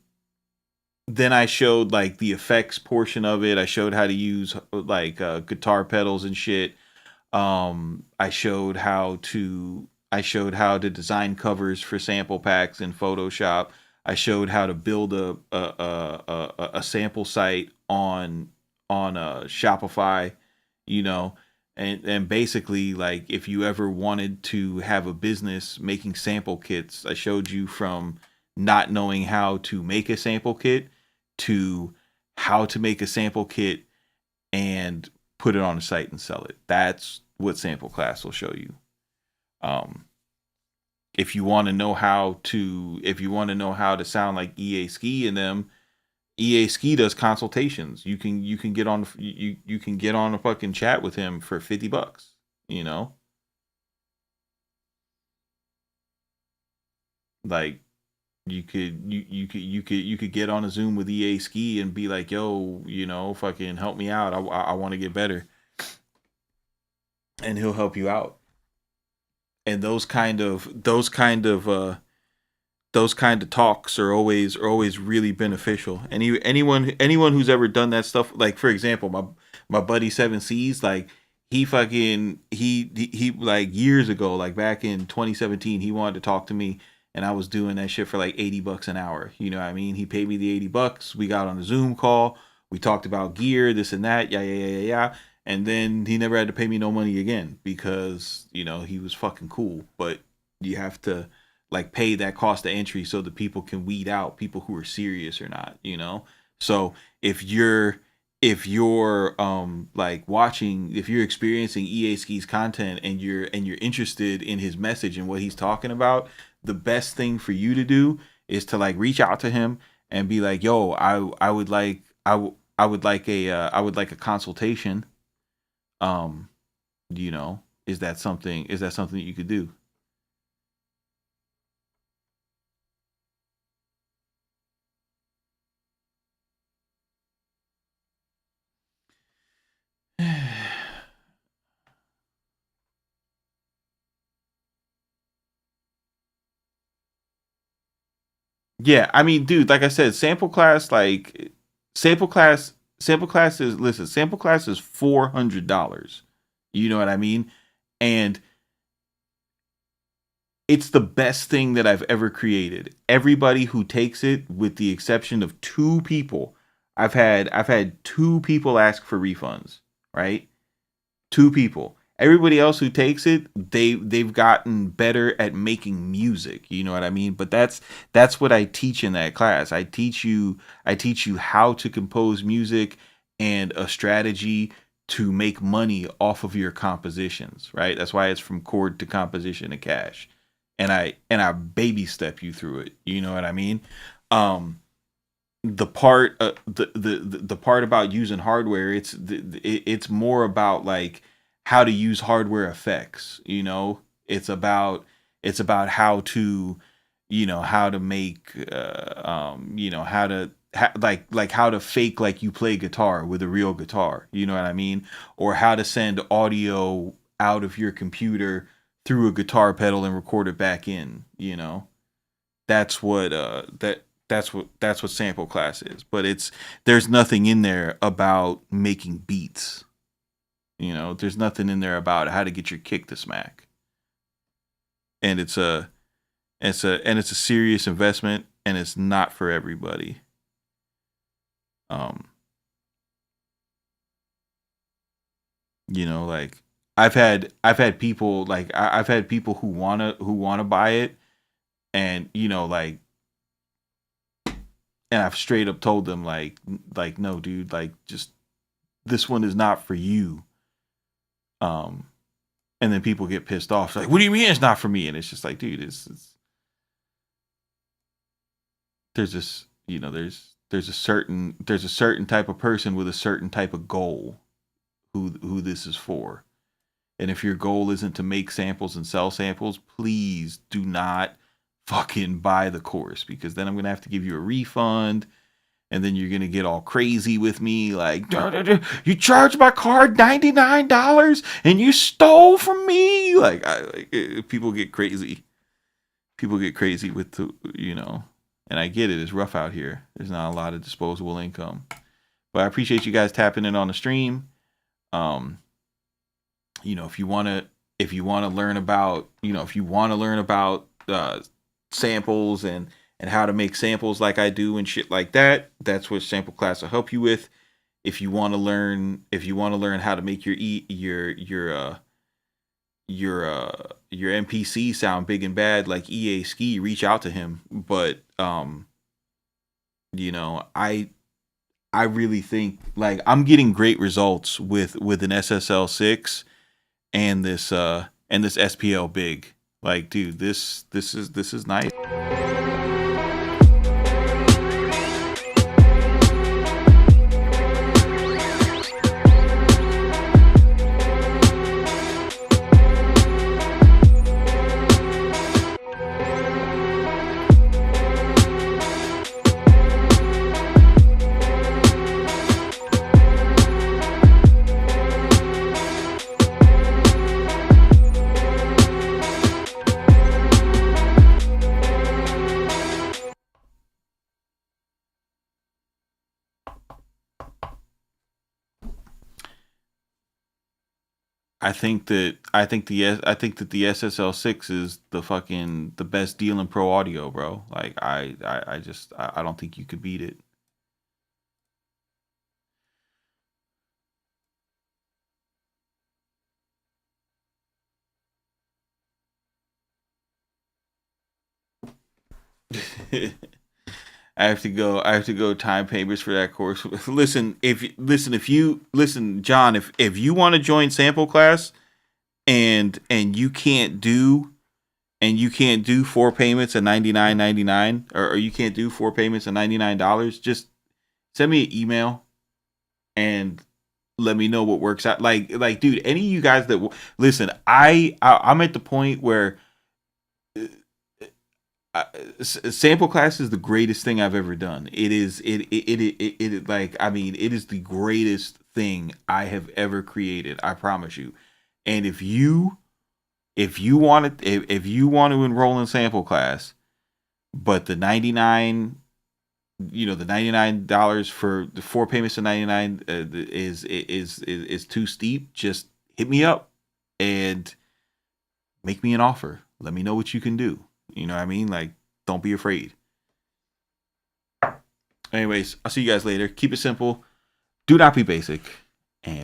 I showed like the effects portion of it. I showed how to use like guitar pedals and shit. I showed how to design covers for sample packs in Photoshop. I showed how to build a sample site on Shopify, you know, and basically like if you ever wanted to have a business making sample kits, I showed you from not knowing how to make a sample kit to how to make a sample kit and put it on a site and sell it. That's what sample class will show you. If you want to know how to sound like EA Ski and them, EA Ski does consultations. You can get on you can get on a fucking chat with him for $50, you know? Like you could get on a Zoom with EA Ski and be like, yo, you know, fucking help me out. I want to get better. And he'll help you out. and those kind of talks are always really beneficial. Anyone who's ever done that stuff, like for example, my buddy 7C's, like he fucking he like years ago, like back in 2017, he wanted to talk to me, and I was doing that shit for like $80 an hour. You know what I mean? He paid me the $80. We got on a Zoom call. We talked about gear, this and that, yeah. And then he never had to pay me no money again because, you know, he was fucking cool. But you have to like pay that cost of entry so that people can weed out people who are serious or not, you know? So if you're like watching, if you're experiencing EA Ski's content and you're interested in his message and what he's talking about, the best thing for you to do is to like reach out to him and be like, yo, I would like a consultation. You know, is that something that you could do? Yeah, I mean, dude, like I said, sample class sample class is $400. You know what I mean? And it's the best thing that I've ever created. Everybody who takes it, with the exception of two people, I've had two people ask for refunds, right? Two people. Everybody else who takes it, they've gotten better at making music. You know what I mean? But that's what I teach in that class. I teach you how to compose music and a strategy to make money off of your compositions, right? That's why it's from chord to composition to cash. And I baby step you through it. You know what I mean? The part the part about using hardware, it's more about like how to use hardware effects. You know, it's about how to, you know, how to make you know, how to like how to fake like you play guitar with a real guitar. You know what I mean? Or how to send audio out of your computer through a guitar pedal and record it back in. You know, that's what that's what sample class is. But there's nothing in there about making beats. You know, there's nothing in there about how to get your kick to smack. And it's a serious investment, and it's not for everybody. You know, like I've had people, like I've had people who wanna buy it, and you know, like, and I've straight up told them like no, dude, like just this one is not for you. And then people get pissed off. Like, what do you mean it's not for me? And it's just like, dude, it's there's this, you know, there's a certain type of person with a certain type of goal who this is for. And if your goal isn't to make samples and sell samples, please do not fucking buy the course, because then I'm gonna have to give you a refund. And then you're going to get all crazy with me. Like, you charged my card $99 and you stole from me. Like, people get crazy. People get crazy with, you know, and I get it. It's rough out here. There's not a lot of disposable income. But I appreciate you guys tapping in on the stream. You know, if you want to learn about, you know, if you want to learn about samples and how to make samples like I do and shit like that, that's what sample class will help you with. If you want to learn how to make your MPC sound big and bad like EA Ski, reach out to him. But you know, I really think like I'm getting great results with an SSL SiX and this SPL big. Like, dude, this is nice. I think that the SSL SiX is the best deal in pro audio, bro. Like I don't think you could beat it. I have to go time papers for that course. Listen, John, if you want to join sample class and you can't do 4 payments at $99.99, or you can't do 4 payments at $99, just send me an email and let me know what works out. Like, dude, any of you guys that listen, I'm at the point where uh, sample class is the greatest thing I've ever done. Like, I mean, it is the greatest thing I have ever created. I promise you. And if you want to enroll in sample class, but the 99, the $99 for the 4 payments of 99 is too steep, just hit me up and make me an offer. Let me know what you can do. You know what I mean? Like, don't be afraid. Anyways, I'll see you guys later. Keep it simple. Do not be basic.